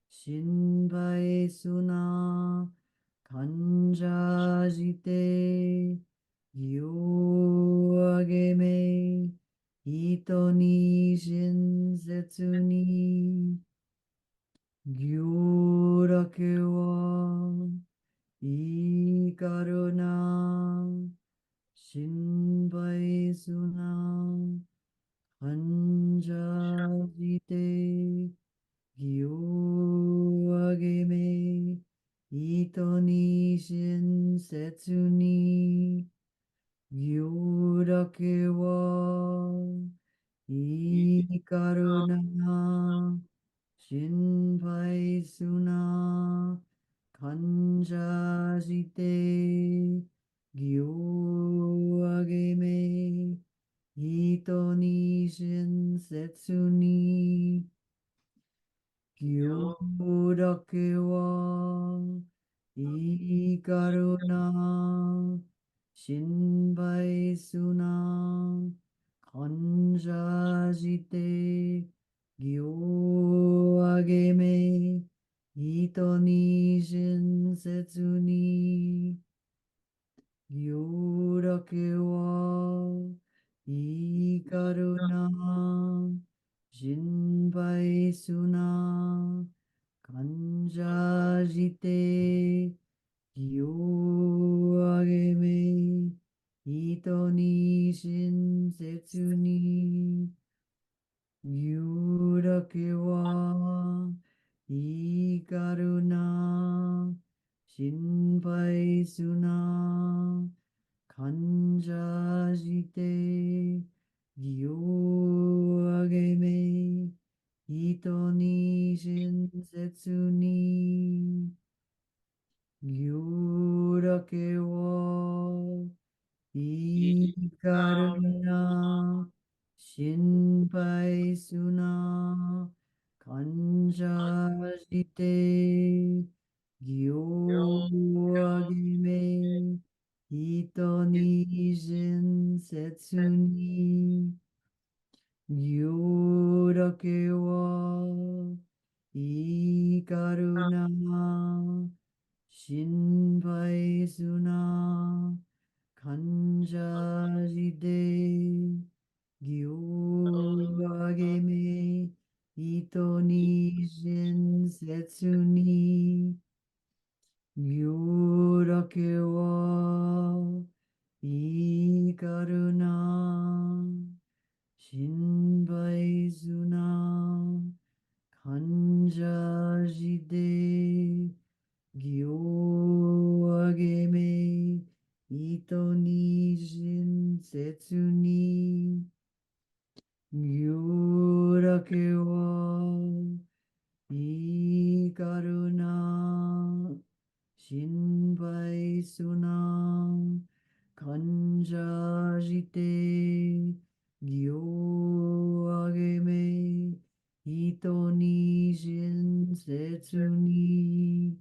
shinpai su na kanja jite gyo age me ito ni shinsetsu ni gyo dake wa ikaru na shinpai su na kanja jite gyo age me ito ni shinsetsu ni gyo dake wa ikaru na shinpai su na kanja jite gyo age me ito ni shinsetsu ni gyo dake wa ikaru na shinpai su na kanja jite gyo age me ito ni shinsetsu ni gyo dake wa ikaru na shinpai su na kanja jite gyo age me ito ni shinsetsu ni gyo dake wa ikaru na shinpai su na kanja jite gyo age me ito ni shinsetsu ni Gyurake wa ikaruna shinpai suna kanjajite gyoagime hito ni jinsetsu ni gyurake wa ikaruna shinpai suna kanjajide gyuageme ito ni jinsetsu ni gyurake wa ikaruna shinpai suna kanjajide gyuageme ito ni jinsetsu ni gyurake wa ikaruna shinpai suna kanjajite gyuageme ito ni jinsetsu ni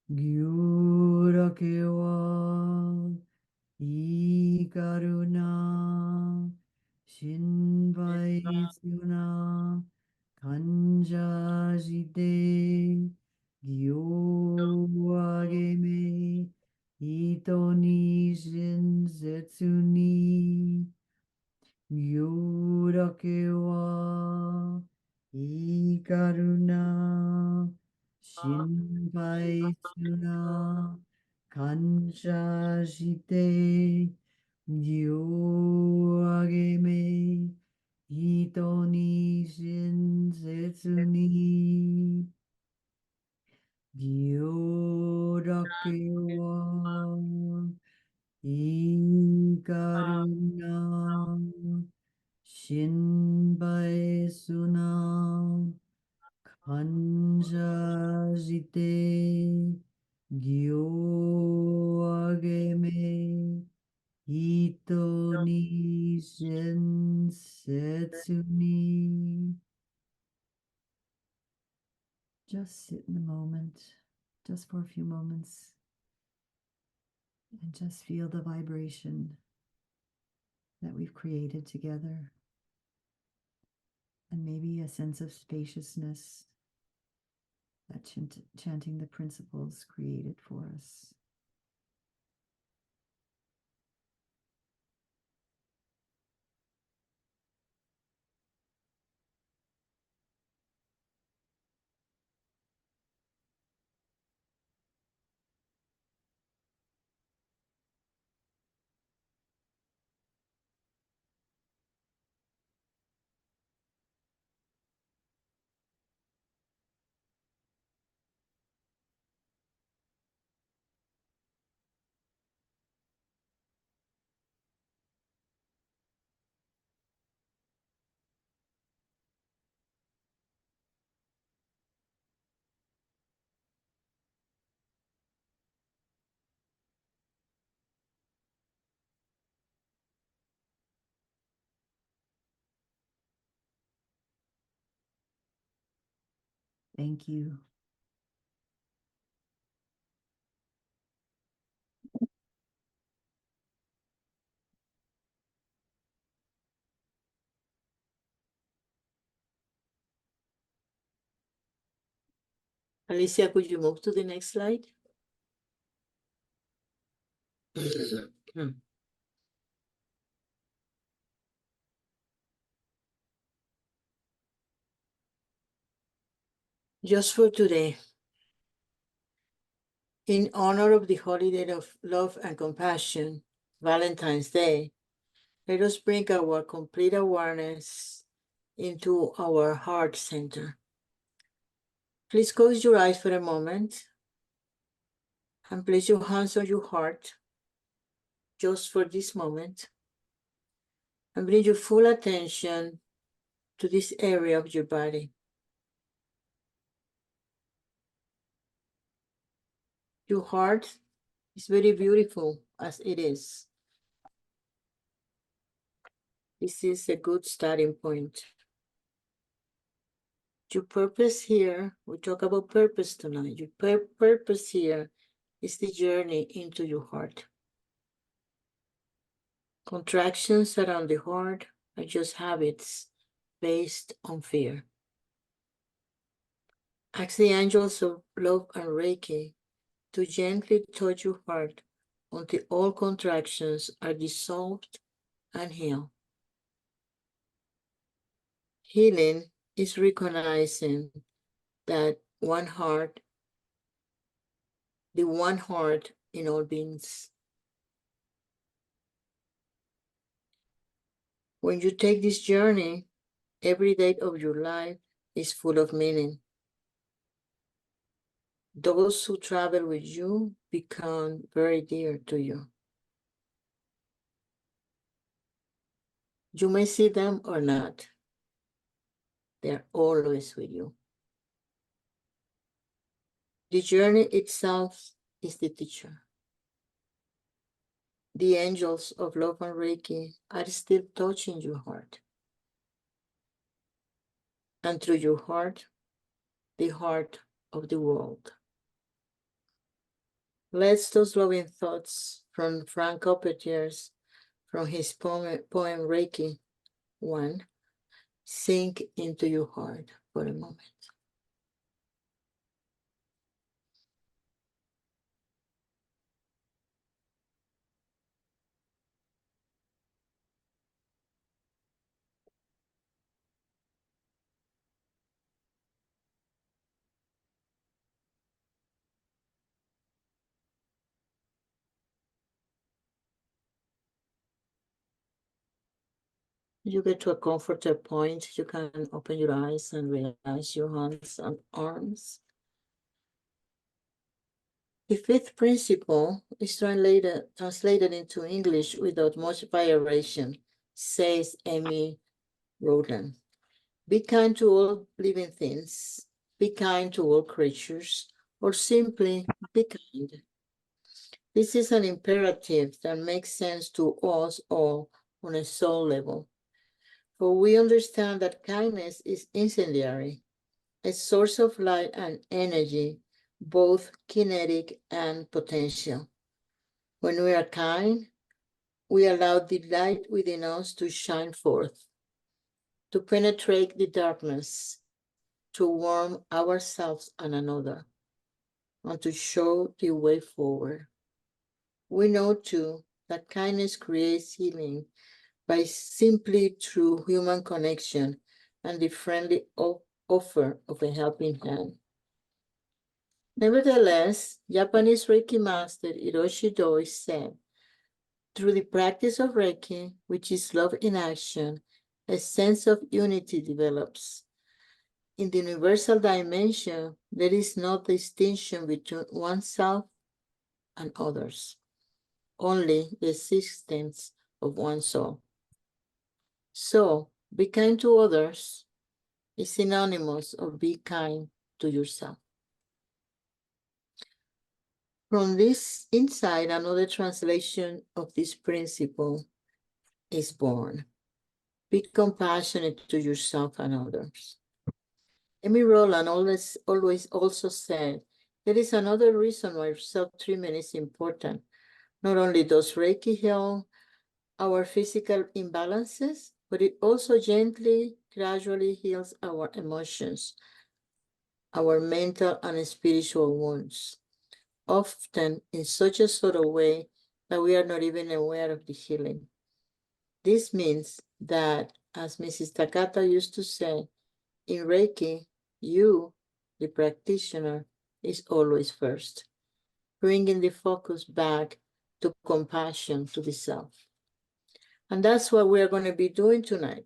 gyurake wa ikaruna shinpai suna kanjajide gyuageme ito ni jinsetsu ni gyurake wa ikaruna shinpai suna kanjajite gyuageme ito ni jinsetsu ni gyurake wa ikaruna shinpai suna kanjajite gyuageme ito ni jinsetsu ni. Just sit in the moment, just for a few moments, and just feel the vibration that we've created together, and maybe a sense of spaciousness that chanting the principles created for us. Thank you. Alicia, could you move to the next slide? Just for today, in honor of the holiday of love and compassion, Valentine's Day, let us bring our complete awareness into our heart center. Please close your eyes for a moment and place your hands on your heart just for this moment, and bring your full attention to this area of your body. Your heart is very beautiful as it is. This is a good starting point. Your purpose here, we talk about purpose tonight. Your purpose here is the journey into your heart. Contractions around the heart are just habits based on fear. Ask the angels of love and Reiki to gently touch your heart until all contractions are dissolved and healed. Healing is recognizing that one heart, the one heart in all beings. When you take this journey, every day of your life is full of meaning. Those who travel with you become very dear to you. You may see them or not. They're always with you. The journey itself is the teacher. The angels of love and Reiki are still touching your heart. And through your heart, the heart of the world. Let those loving thoughts from Frank Opetier's, from his poem Reiki 1, sink into your heart for a moment. You get to a comfortable point, you can open your eyes and relax your hands and arms. The fifth principle is translated into English without much variation, says Amy Rowland. Be kind to all living things, be kind to all creatures, or simply be kind. This is an imperative that makes sense to us all on a soul level. For we understand that kindness is incendiary, a source of light and energy, both kinetic and potential. When we are kind, we allow the light within us to shine forth, to penetrate the darkness, to warm ourselves and another, and to show the way forward. We know too that kindness creates healing by simply through human connection and the friendly offer of a helping hand. Nevertheless, Japanese Reiki master Hiroshi Doi said, through the practice of Reiki, which is love in action, a sense of unity develops. In the universal dimension, there is no distinction between oneself and others, only the existence of one soul. So, be kind to others is synonymous of be kind to yourself. From this insight, another translation of this principle is born. Be compassionate to yourself and others. Amy Rowland always also said, there is another reason why self-treatment is important. Not only does Reiki heal our physical imbalances, but it also gently, gradually heals our emotions, our mental and spiritual wounds, often in such a subtle way that we are not even aware of the healing. This means that, as Mrs. Takata used to say, in Reiki, you, the practitioner, is always first, bringing the focus back to compassion to the self. And that's what we're going to be doing tonight.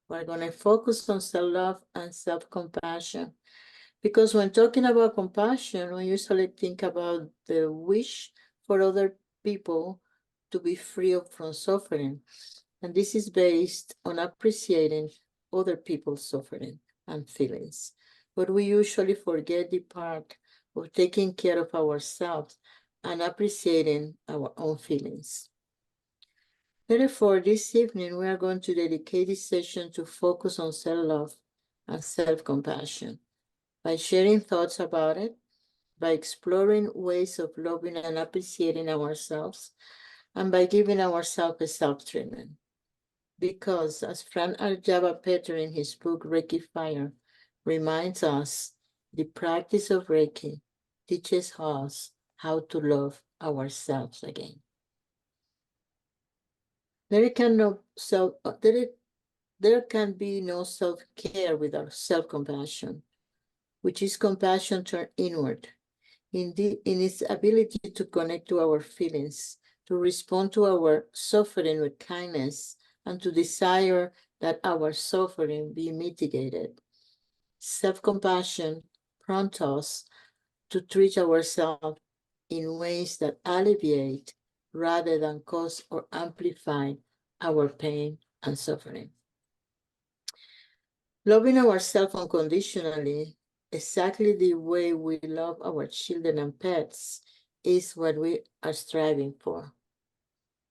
We're going to focus on self-love and self-compassion. Because when talking about compassion, we usually think about the wish for other people to be free from suffering. And this is based on appreciating other people's suffering and feelings. But we usually forget the part of taking care of ourselves and appreciating our own feelings. Therefore, this evening, we are going to dedicate this session to focus on self-love and self-compassion by sharing thoughts about it, by exploring ways of loving and appreciating ourselves, and by giving ourselves a self-treatment. Because, as Fran Aljaba Peter in his book Reiki Fire reminds us, the practice of Reiki teaches us how to love ourselves again. There can be no self-care without self-compassion, which is compassion turned inward, in its ability to connect to our feelings, to respond to our suffering with kindness, and to desire that our suffering be mitigated. Self-compassion prompts us to treat ourselves in ways that alleviate rather than cause or amplify our pain and suffering. Loving ourselves unconditionally, exactly the way we love our children and pets, is what we are striving for.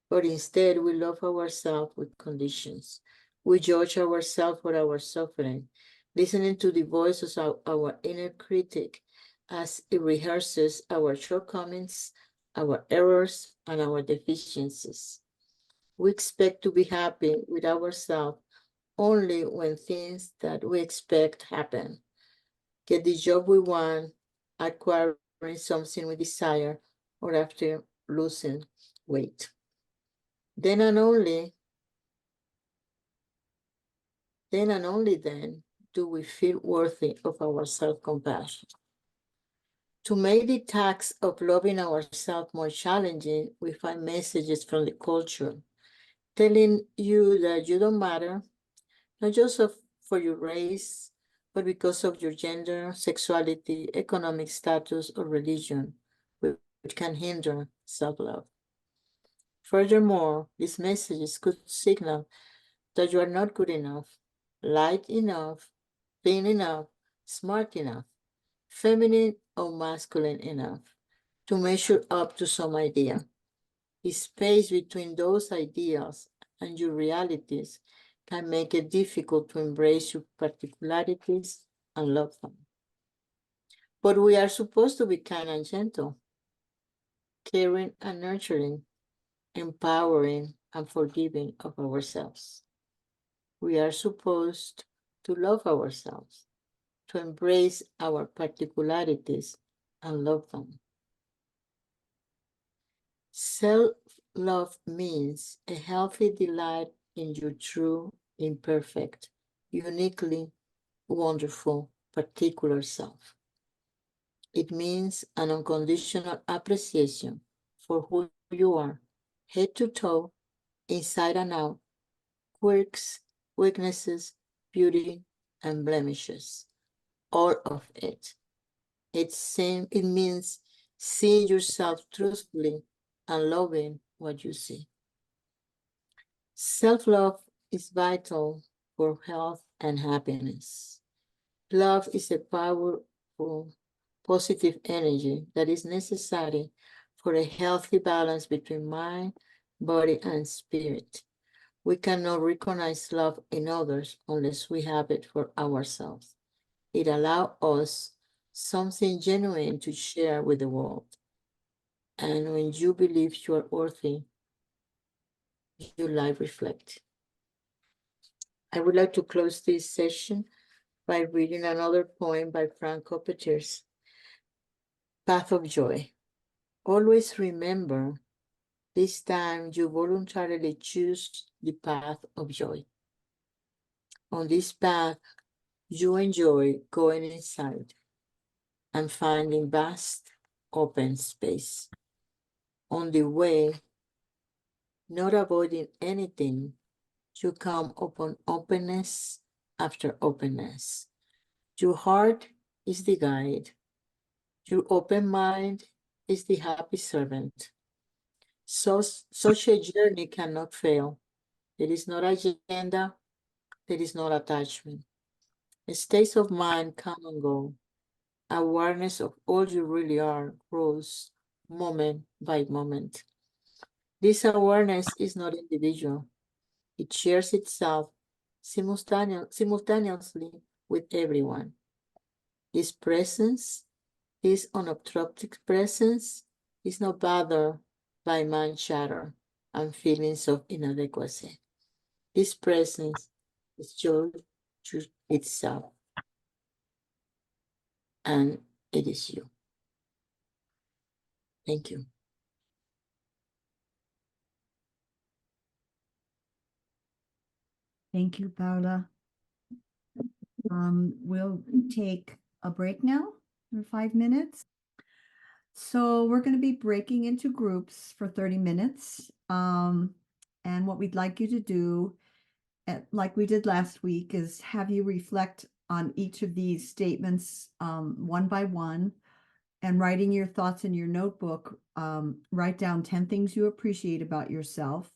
But instead, we love ourselves with conditions. We judge ourselves for our suffering, listening to the voices of our inner critic as it rehearses our shortcomings, our errors, and our deficiencies. We expect to be happy with ourselves only when things that we expect happen. Get the job we want, acquiring something we desire, or after losing weight. Then and only then do we feel worthy of our self-compassion. To make the task of loving ourselves more challenging, we find messages from the culture telling you that you don't matter, not just for your race, but because of your gender, sexuality, economic status, or religion, which can hinder self-love. Furthermore, these messages could signal that you are not good enough, light enough, thin enough, smart enough, feminine or masculine enough to measure up to some idea. The space between those ideals and your realities can make it difficult to embrace your particularities and love them. But we are supposed to be kind and gentle, caring and nurturing, empowering and forgiving of ourselves. We are supposed to love ourselves, to embrace our particularities and love them. Self-love means a healthy delight in your true, imperfect, uniquely wonderful, particular self. It means an unconditional appreciation for who you are, head to toe, inside and out, quirks, weaknesses, beauty, and blemishes. All of it. It means seeing yourself truthfully and loving what you see. Self-love is vital for health and happiness. Love is a powerful, positive energy that is necessary for a healthy balance between mind, body, and spirit. We cannot recognize love in others unless we have it for ourselves. It allows us something genuine to share with the world. And when you believe you are worthy, your life reflects. I would like to close this session by reading another poem by Franco Peters, Path of Joy. Always remember, this time you voluntarily choose the path of joy. On this path, you enjoy going inside and finding vast open space. On the way, not avoiding anything, you come upon openness after openness. Your heart is the guide. Your open mind is the happy servant. Such a journey cannot fail. There is no agenda. There is no attachment. States of mind come and go, awareness of all you really are grows moment by moment. This awareness is not individual. It shares itself simultaneously with everyone. This presence, this unobstructed presence, is not bothered by mind chatter and feelings of inadequacy. This presence is joy to itself, and it is you. Thank you. Thank you, Paula. We'll take a break now for 5 minutes. So we're going to be breaking into groups for 30 minutes. And what we'd like you to do, like we did last week, is have you reflect on each of these statements one by one, and writing your thoughts in your notebook. Write down 10 things you appreciate about yourself.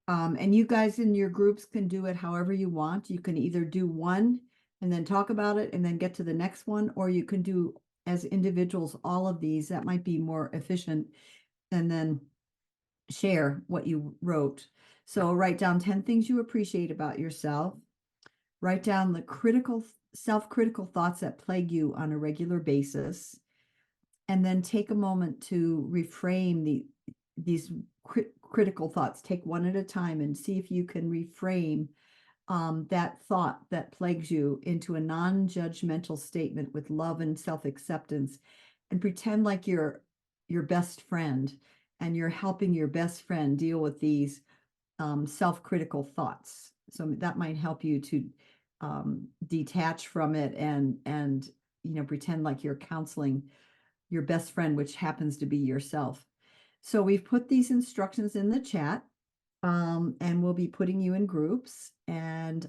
And you guys in your groups can do it however you want. You can either do one and then talk about it and then get to the next one, or you can do as individuals all of these. That might be more efficient, and then share what you wrote. So write down 10 things you appreciate about yourself. Write down the self-critical thoughts that plague you on a regular basis. And then take a moment to reframe these critical thoughts. Take one at a time and see if you can reframe that thought that plagues you into a non-judgmental statement with love and self-acceptance, and pretend like you're your best friend and you're helping your best friend deal with these self-critical thoughts. So that might help you to detach from it and pretend like you're counseling your best friend, which happens to be yourself. So we've put these instructions in the chat, and we'll be putting you in groups. And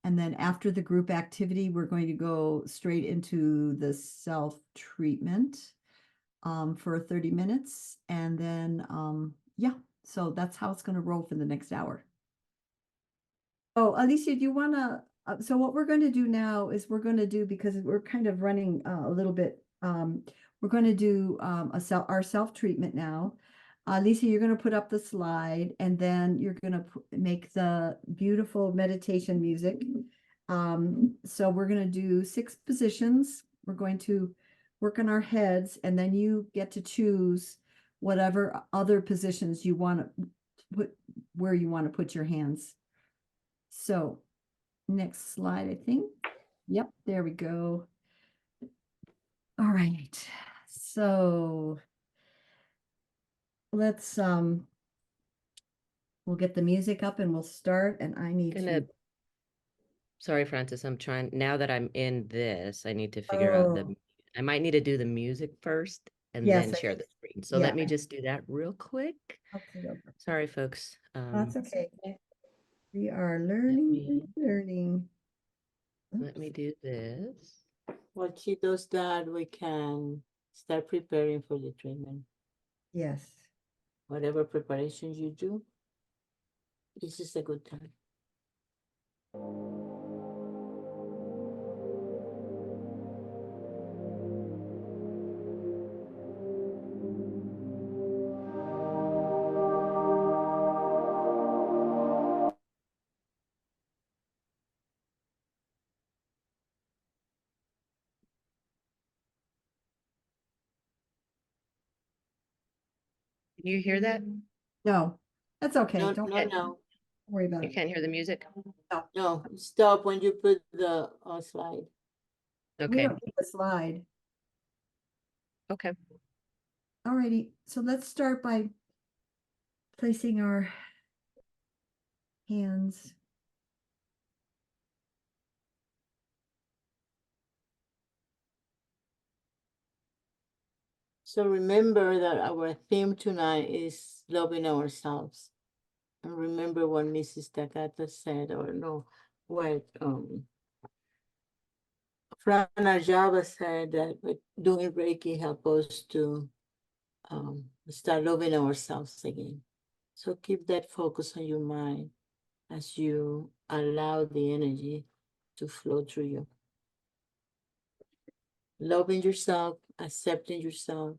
then after the group activity, we're going to go straight into the self-treatment for 30 minutes. And then, yeah, so that's how it's going to roll for the next hour. Oh, Alicia, do you want to, so what we're going to do now is because we're kind of running a little bit, we're going to do our self-treatment now. Lisa, you're going to put up the slide, and then you're going to make the beautiful meditation music. So we're going to do 6 positions. We're going to work on our heads, and then you get to choose whatever other positions you want to put, where you want to put your hands. So next slide, I think. Yep, there we go. All right. So let's we'll get the music up and we'll start, and I need to. Sorry, Francis, I'm trying, now that I'm in this, I need to figure out I might need to do the music first and then share the screen. So let me just do that real quick. Okay. Sorry, folks. That's okay. We are learning. Let me do this. While she does that, we can start preparing for the treatment. Yes. Whatever preparations you do, this is a good time. Can you hear that? No, that's okay. No, Don't worry about You it. can't hear the music? No, stop when you put the slide. We Okay. don't need the slide. Okay. Alrighty, so let's start by placing our hands. So remember that our theme tonight is loving ourselves. And remember what Mrs. Takata said, or no, what Fran Arjava said, that with doing Reiki help us to start loving ourselves again. So keep that focus on your mind as you allow the energy to flow through you. loving yourself, accepting yourself.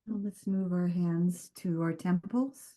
Well, let's move our hands to our temples.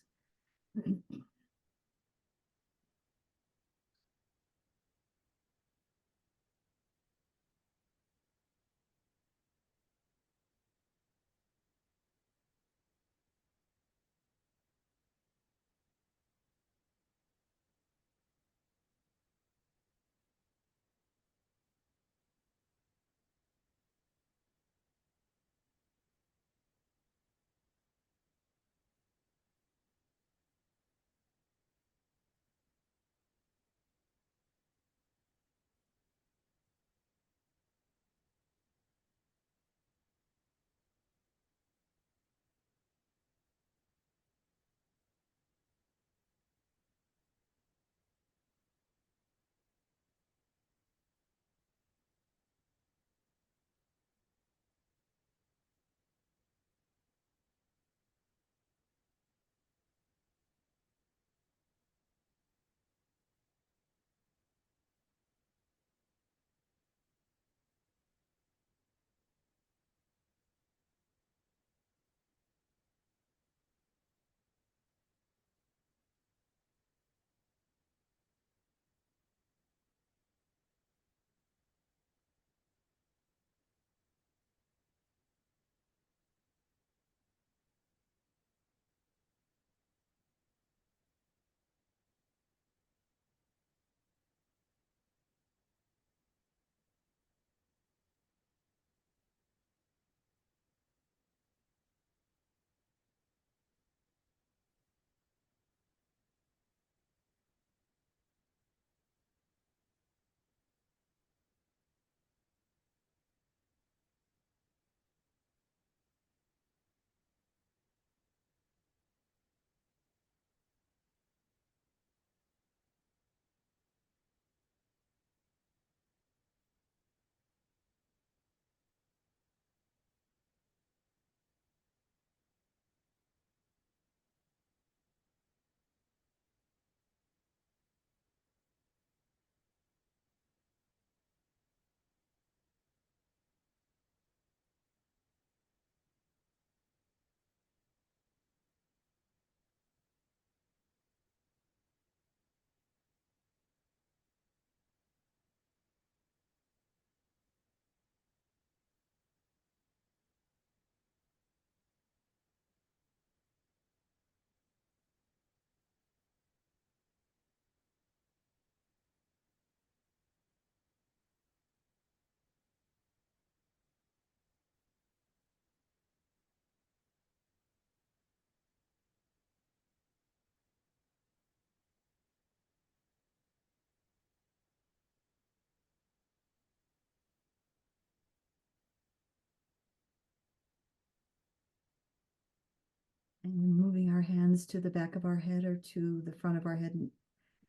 And moving our hands to the back of our head or to the front of our head and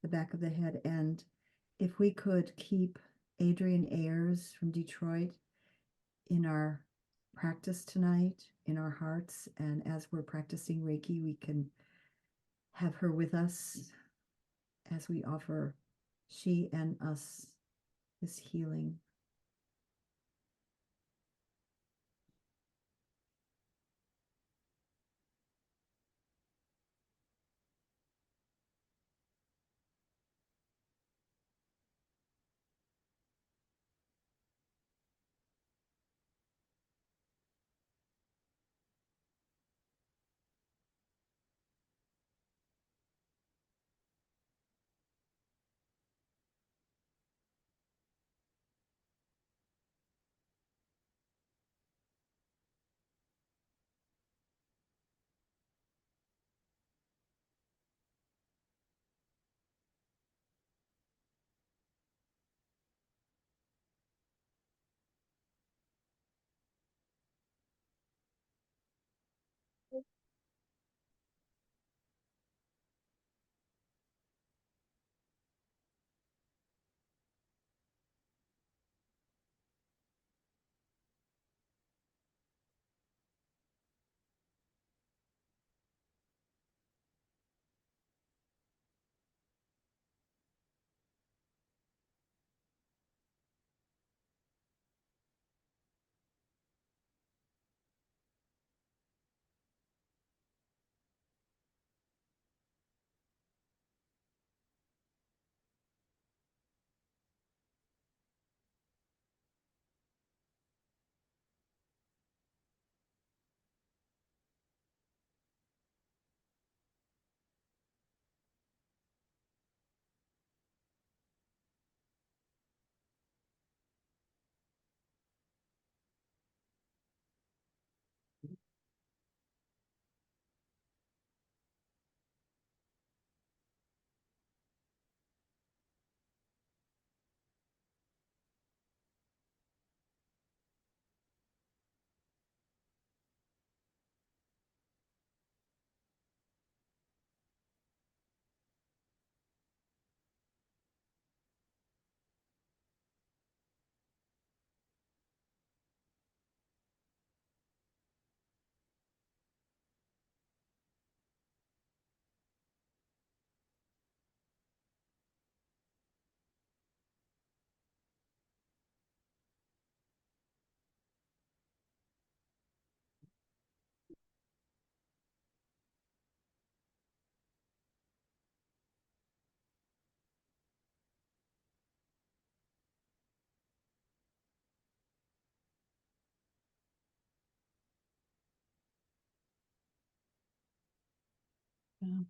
the back of the head. And if we could keep Adrienne Ayers from Detroit in our practice tonight, in our hearts, and as we're practicing Reiki, we can have her with us as we offer she and us this healing.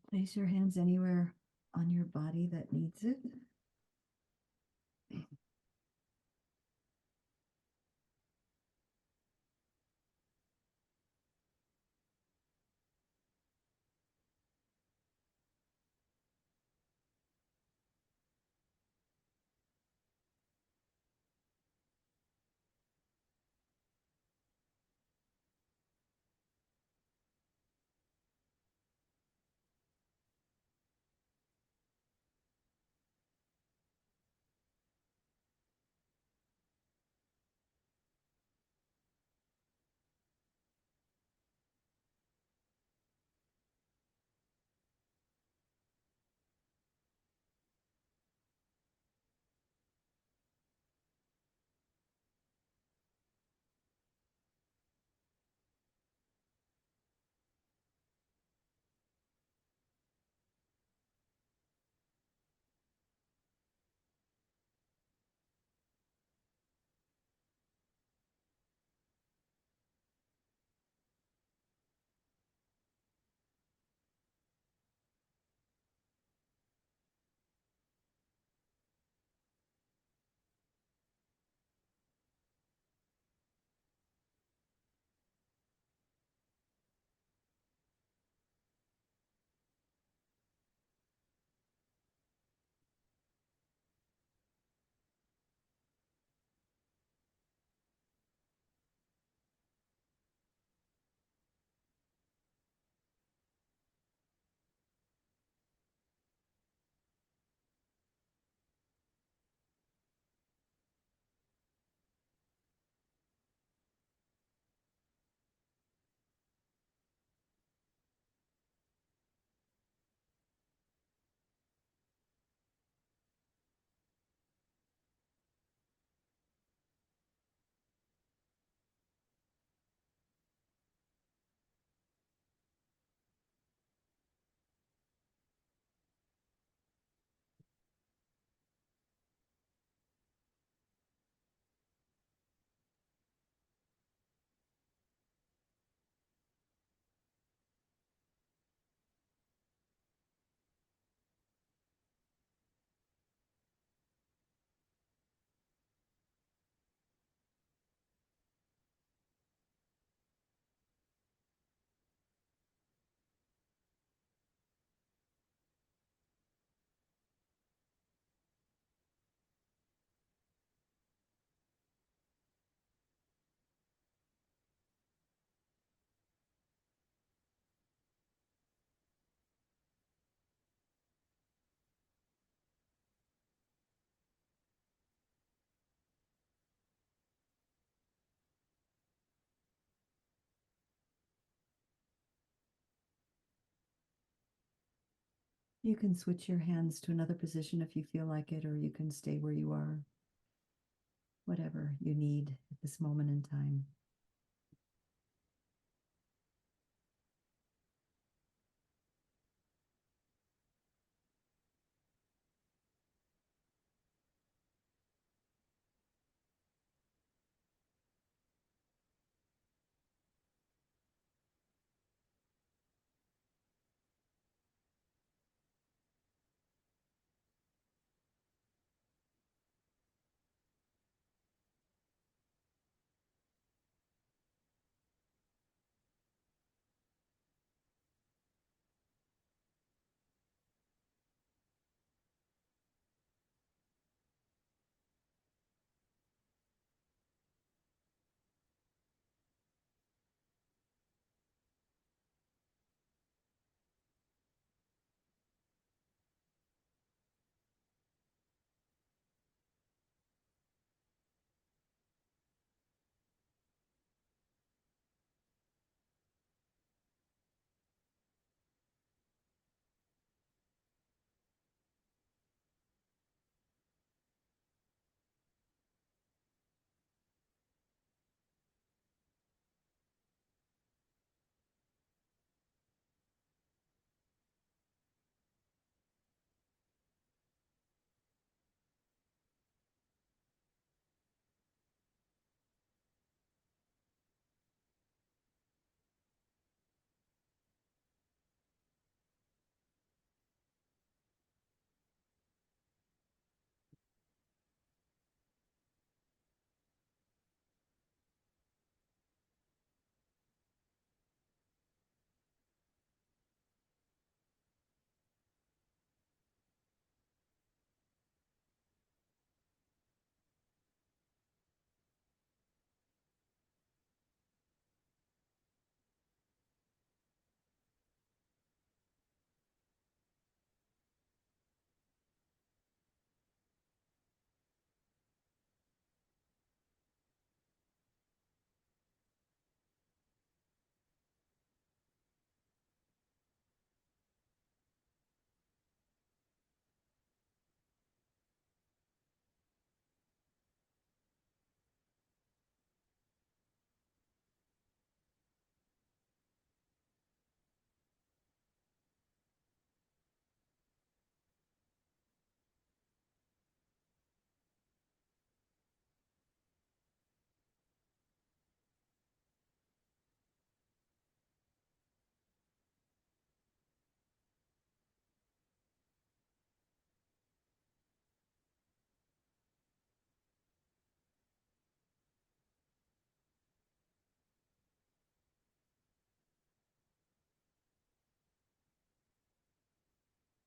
Place your hands anywhere on your body that needs it. You can switch your hands to another position if you feel like it, or you can stay where you are. Whatever you need at this moment in time.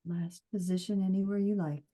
Last position anywhere you like.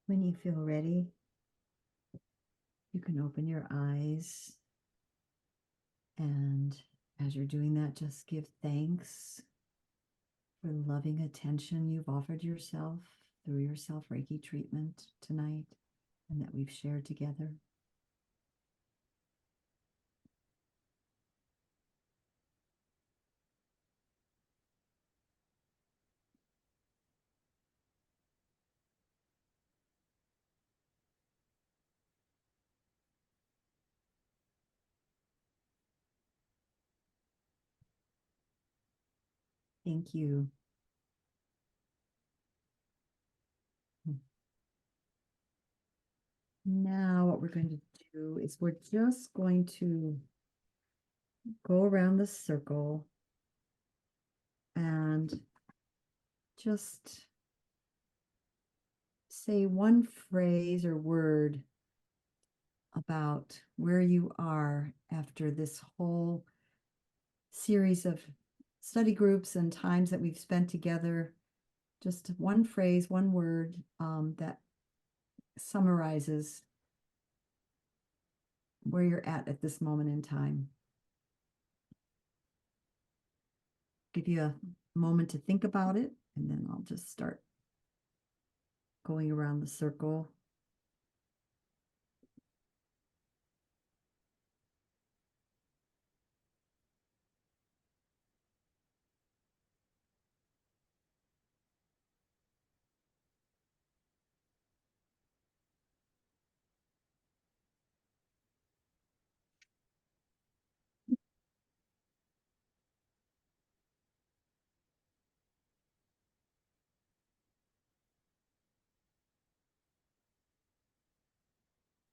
When you feel ready, you can open your eyes. And as you're doing that, just give thanks for the loving attention you've offered yourself through your self Reiki treatment tonight and that we've shared together. Thank you. Now what we're going to do is we're just going to go around the circle and just say one phrase or word about where you are after this whole series of study groups and times that we've spent together. Just one phrase, one word that summarizes where you're at this moment in time. Give you a moment to think about it, and then I'll just start going around the circle.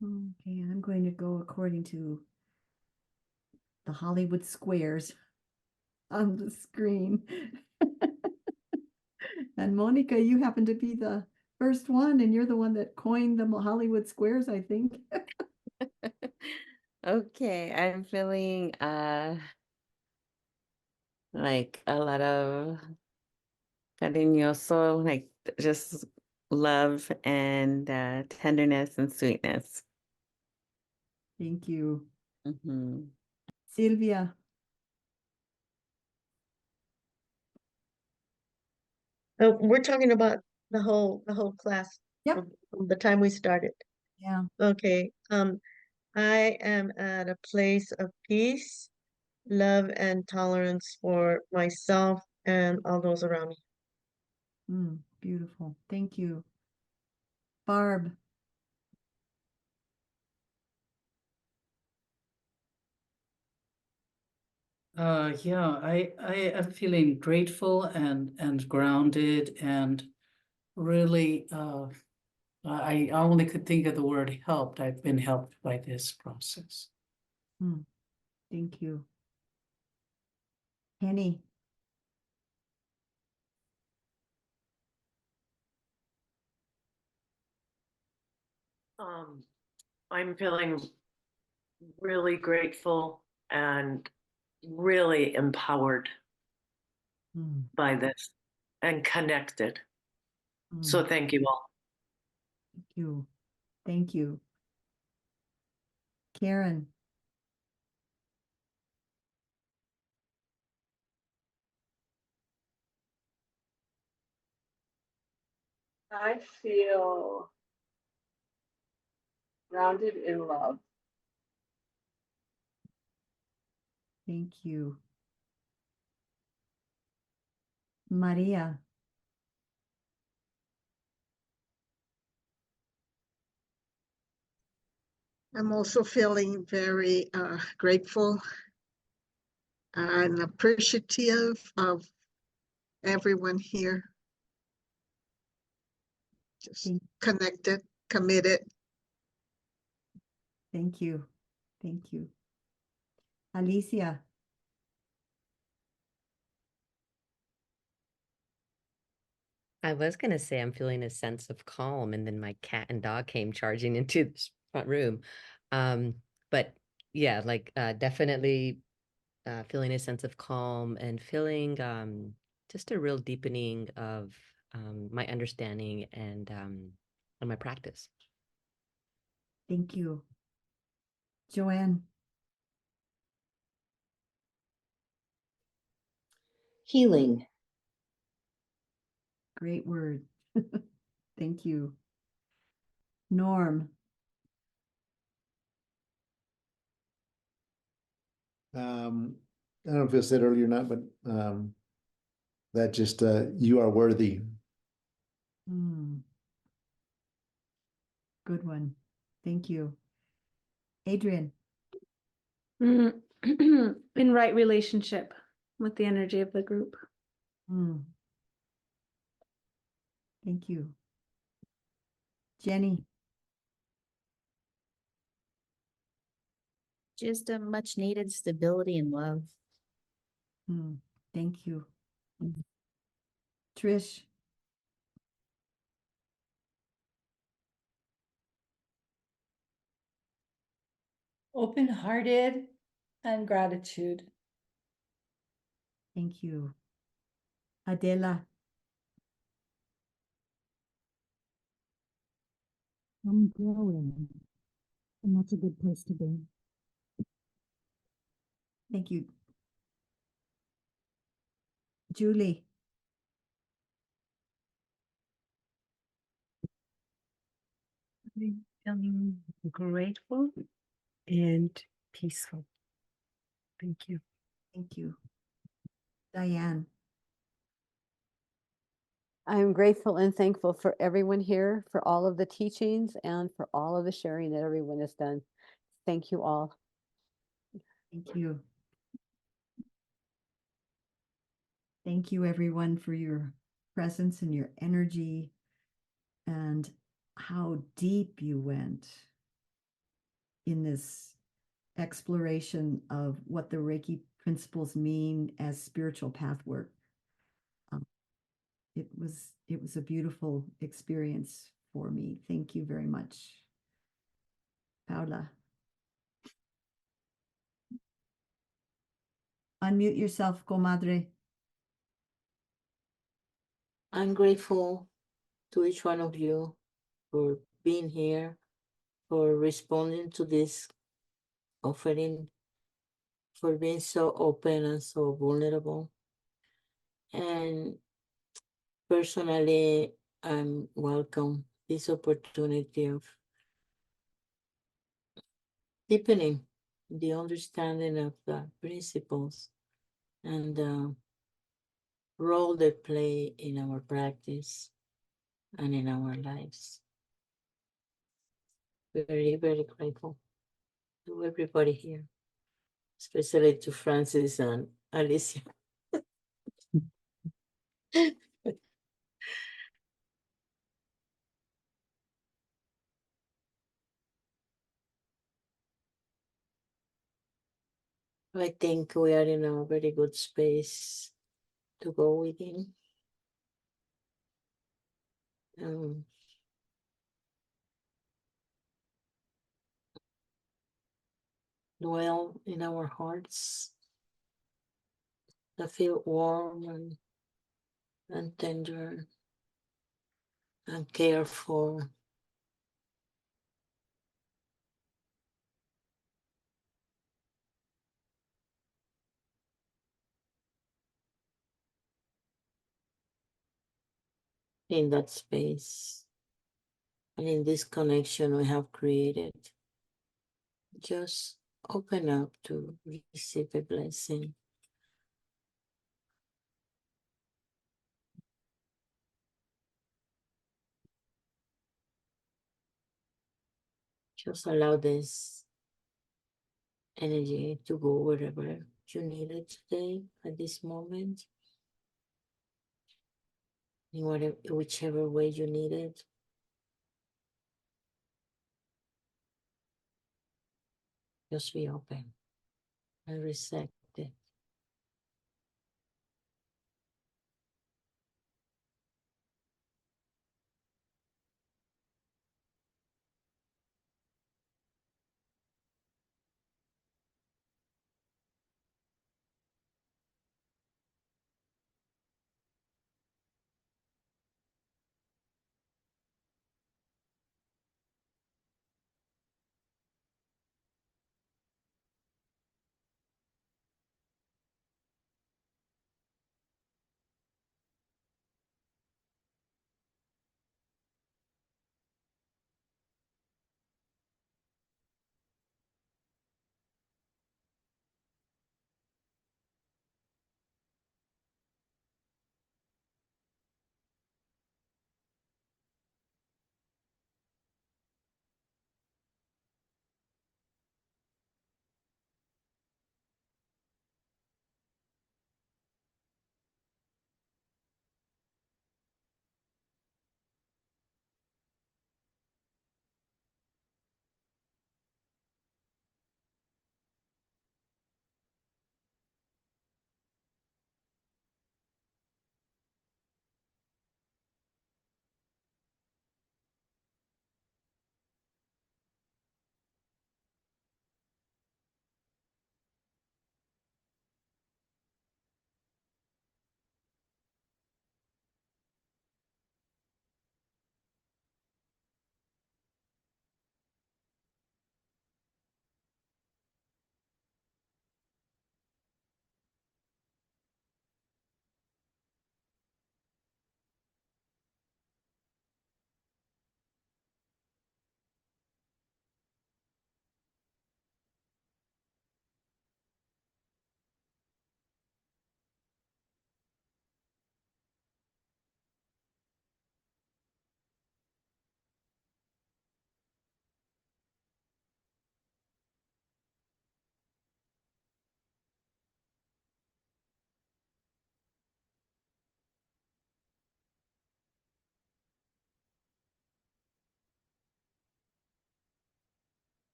Okay, I'm going to go according to the Hollywood squares on the screen. And Monica, you happen to be the first one, and you're the one that coined the Hollywood squares, I think. Okay, I'm feeling like a lot of cariñoso, like just love and tenderness and sweetness. Thank you. Mm-hmm. Silvia. We're talking about the whole class. Yep. From the time we started. Yeah. Okay. I am at a place of peace, love, and tolerance for myself and all those around me. Beautiful. Thank you. Barb. Yeah, I am feeling grateful and grounded and really I only could think of the word helped. I've been helped by this process. Thank you. Penny. I'm feeling really grateful and really empowered by this and connected. So thank you all. Thank you. Thank you. Karen. I feel grounded in love. Thank you. Maria. I'm also feeling very grateful and appreciative of everyone here. Just connected, committed. Thank you. Thank you. Alicia. I was going to say I'm feeling a sense of calm, and then my cat and dog came charging into this front room. But yeah, like definitely feeling a sense of calm and feeling just a real deepening of my understanding and and my practice. Thank you. Joanne. Healing. Great word. Thank you. Norm. I don't know if it was said earlier or not, but that just you are worthy. Good one. Thank you. Adrian. In right relationship with the energy of the group. Thank you. Jenny. Just a much needed stability and love. Thank you. Trish. Open-hearted and gratitude. Thank you. Adela. I'm growing, and that's a good place to be. Thank you. Julie. I'm feeling grateful and peaceful. Thank you. Thank you. Diane. I'm grateful and thankful for everyone here, for all of the teachings, and for all of the sharing that everyone has done. Thank you all. Thank you. Thank you, everyone, for your presence and your energy and how deep you went in this exploration of what the Reiki principles mean as spiritual path work. It was a beautiful experience for me. Thank you very much. Paula. Unmute yourself, comadre. I'm grateful to each one of you for being here, for responding to this offering, for being so open and so vulnerable. And personally, I'm welcome this opportunity of deepening the understanding of the principles and the role they play in our practice and in our lives. Very, very grateful to everybody here, especially to Francis and Alicia. I think we are in a very good space to go within. Dwell in our hearts that feel warm and tender and cared for. In that space and in this connection we have created, just open up to receive a blessing. Just allow this energy to go wherever you need it today, at this moment, in whatever, whichever way you need it. Just be open and receive it.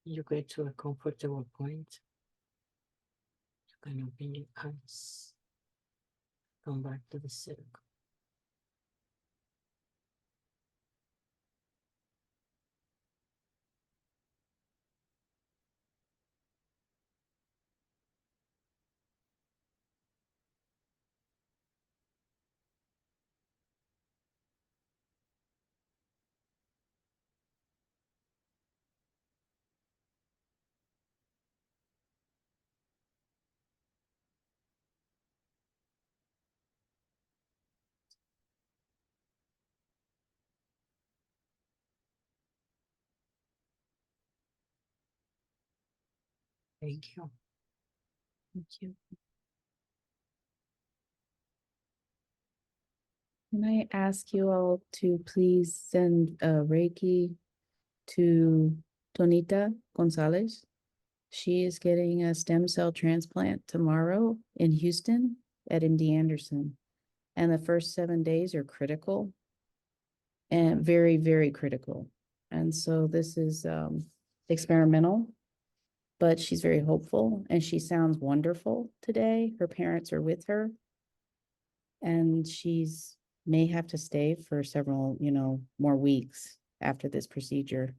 You get to a comfortable point. You can open your eyes. Come back to the circle. Thank you. Thank you. Can I ask you all to please send Reiki to Tonita Gonzalez? She is getting a stem cell transplant tomorrow in Houston at MD Anderson. And the first 7 days are critical and very, very critical. And so this is experimental, but she's very hopeful and she sounds wonderful today. Her parents are with her. And she's may have to stay for several, more weeks after this procedure.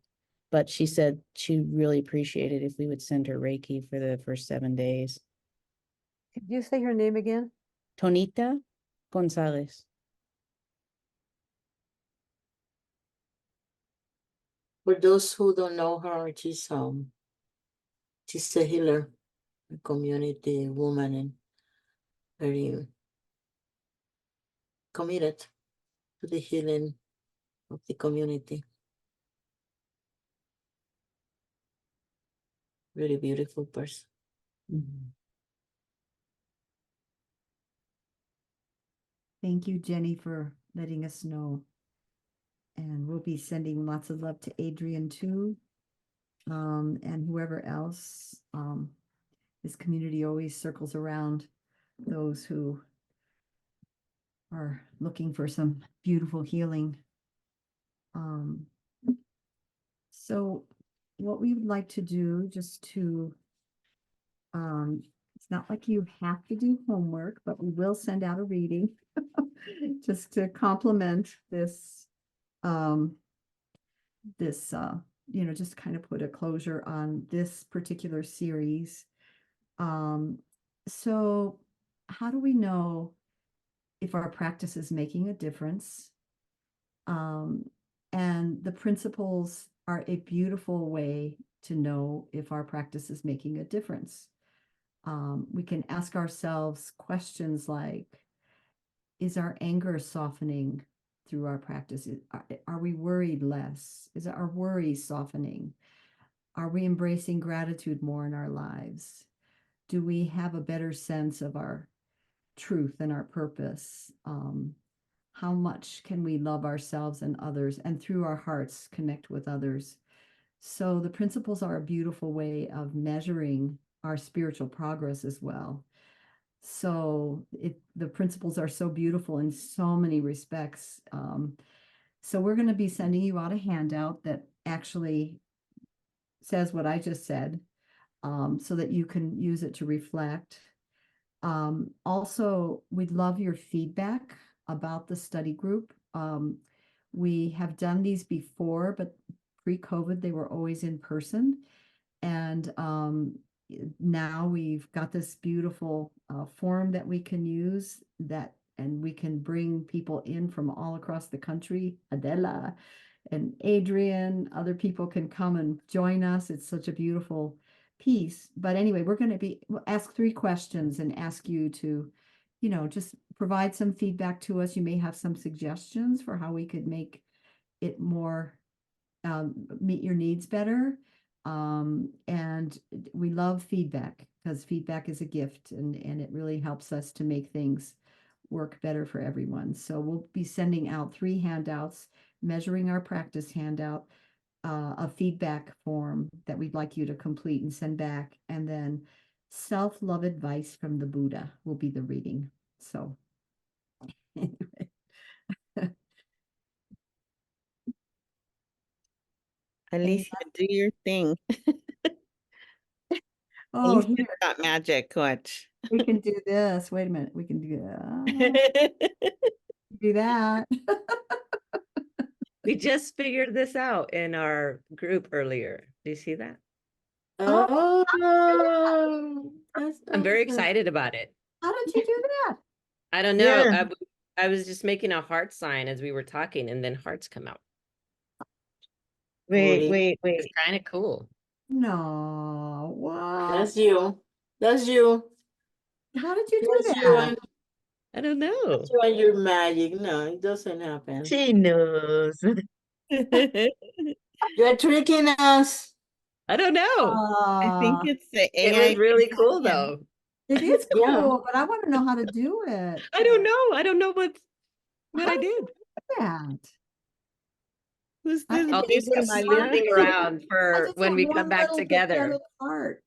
But she said she really appreciated if we would send her Reiki for the first 7 days. Could you say her name again? Tonita Gonzalez. For those who don't know her, she's a healer, a community woman, and very committed to the healing of the community. Very beautiful person. Thank you, Jenny, for letting us know. And we'll be sending lots of love to Adrian too. And whoever else. This community always circles around those who are looking for some beautiful healing. So what we would like to do, just to it's not like you have to do homework, but we will send out a reading just to complement this just kind of put a closure on this particular series. So how do we know if our practice is making a difference? And the principles are a beautiful way to know if our practice is making a difference. We can ask ourselves questions like, is our anger softening through our practice? Are we worried less? Is our worry softening? Are we embracing gratitude more in our lives? Do we have a better sense of our truth and our purpose? How much can we love ourselves and others, and through our hearts connect with others? So the principles are a beautiful way of measuring our spiritual progress as well. So the principles are so beautiful in so many respects. So we're going to be sending you out a handout that actually says what I just said, so that you can use it to reflect. Also, we'd love your feedback about the study group. We have done these before, but pre-COVID, they were always in person. And now we've got this beautiful forum that we can use and we can bring people in from all across the country. Adela and Adrian, other people can come and join us. It's such a beautiful piece. But anyway, we'll ask 3 questions and ask you to, just provide some feedback to us. You may have some suggestions for how we could make it more, meet your needs better. And we love feedback because feedback is a gift and it really helps us to make things work better for everyone. So we'll be sending out 3 handouts, measuring our practice handout, a feedback form that we'd like you to complete and send back, and then self-love advice from the Buddha will be the reading. So anyway. Alicia, do your thing. Oh, He's here, got magic. Watch. we can do this. Wait a minute. We can do that. Do that. We just figured this out in our group earlier. Do you see that? Oh, I'm very awesome. excited about it. How did you do that? I don't know. Yeah. I was just making a heart sign as we were talking, and then hearts come out. Wait, Really? It's kind of cool. No, what? That's you. That's you. How did you do That's you that? and I don't know. that's you and your magic. No, it doesn't happen. She knows. You're tricking us. I don't know. I think it's the It AI. was really cool though. It is Yeah. cool, but I want to know how to do it. I don't know. I don't know what How I did you did. do that? Who's I this? I'll think do This some Amalia? snooping I around for just when have we one come back little picture together. of heart.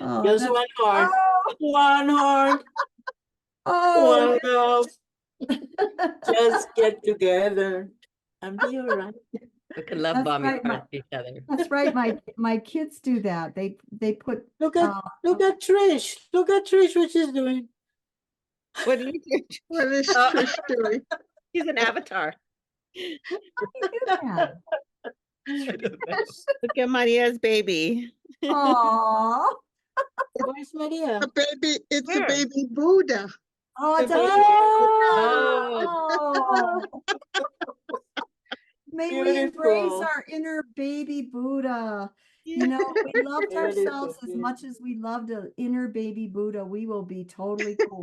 Oh, Just that's one heart. oh, One heart. oh, One love. Just get together and be all right. We could love that's bombing right. hearts each other. That's right. My kids do that. They put Look at Trish. Look at Trish, what she's doing. What do you do? What is Oh. Trish doing? He's an avatar. yeah. Look at Maria's baby. Aw. Where's Maria? A baby, it's a Where? baby Buddha. Oh, it's a Oh, May we embrace Beautiful. our inner baby Buddha. You know, we loved ourselves as much as we loved an inner baby Buddha. We will be totally cool.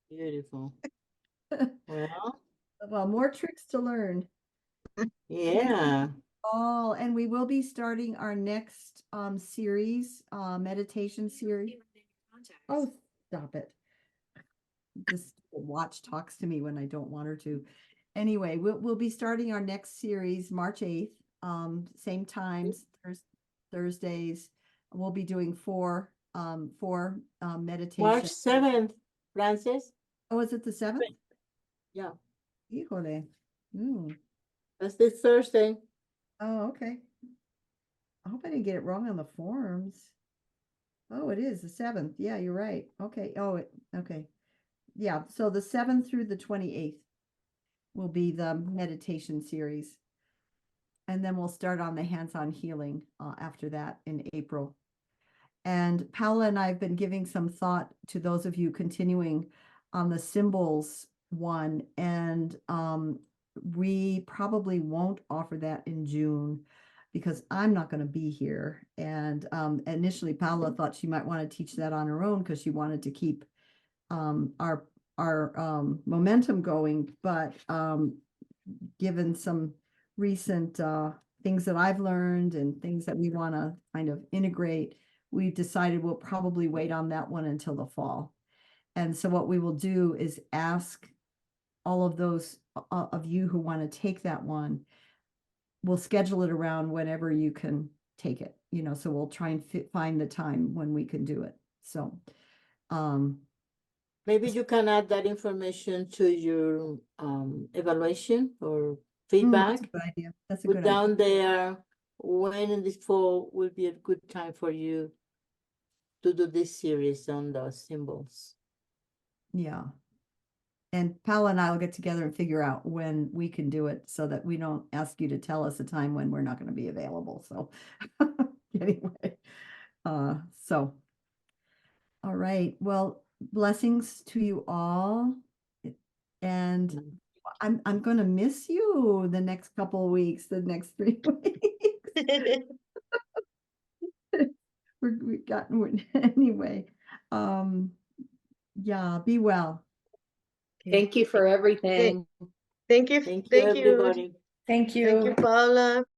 Beautiful. Well, Well, more tricks to learn. yeah. Oh, and we will be starting our next series, meditation series. Oh, stop it. This watch talks to me when I don't want her to. Anyway, we'll be starting our next series March 8th, same times, Thursdays. We'll be doing four meditation. March 7th, Francis. Oh, is it the 7th? Yeah. Híjole. Mm. That's this Thursday. Oh, okay. I hope I didn't get it wrong on the forms. Oh, it is the 7th. Yeah, you're right. Okay. Oh, okay. Yeah, so the 7th through the 28th will be the meditation series. And then we'll start on the hands-on healing after that in April. And Paula and I have been giving some thought to those of you continuing on the symbols one. And we probably won't offer that in June because I'm not going to be here. And initially, Paula thought she might want to teach that on her own because she wanted to keep our momentum going, but given some recent things that I've learned and things that we want to kind of integrate, we've decided we'll probably wait on that one until the fall. And so what we will do is ask all of those of you who want to take that one, we'll schedule it around whenever you can take it, you know, so we'll try and find the time when we can do it. So maybe you can add that information to your evaluation or feedback. That's a good idea. That's a Put good down idea. there when in this fall will be a good time for you to do this series on the symbols. Yeah. And Paula and I will get together and figure out when we can do it so that we don't ask you to tell us a time when we're not going to be available. So anyway, so all right. Well, blessings to you all. And I'm going to miss you the next couple of weeks, the next 3 weeks. We've gotten anyway. Yeah, be well. Thank you for everything. Thank you. Thank you, Thank you. everybody. Thank you. Thank you, Paula.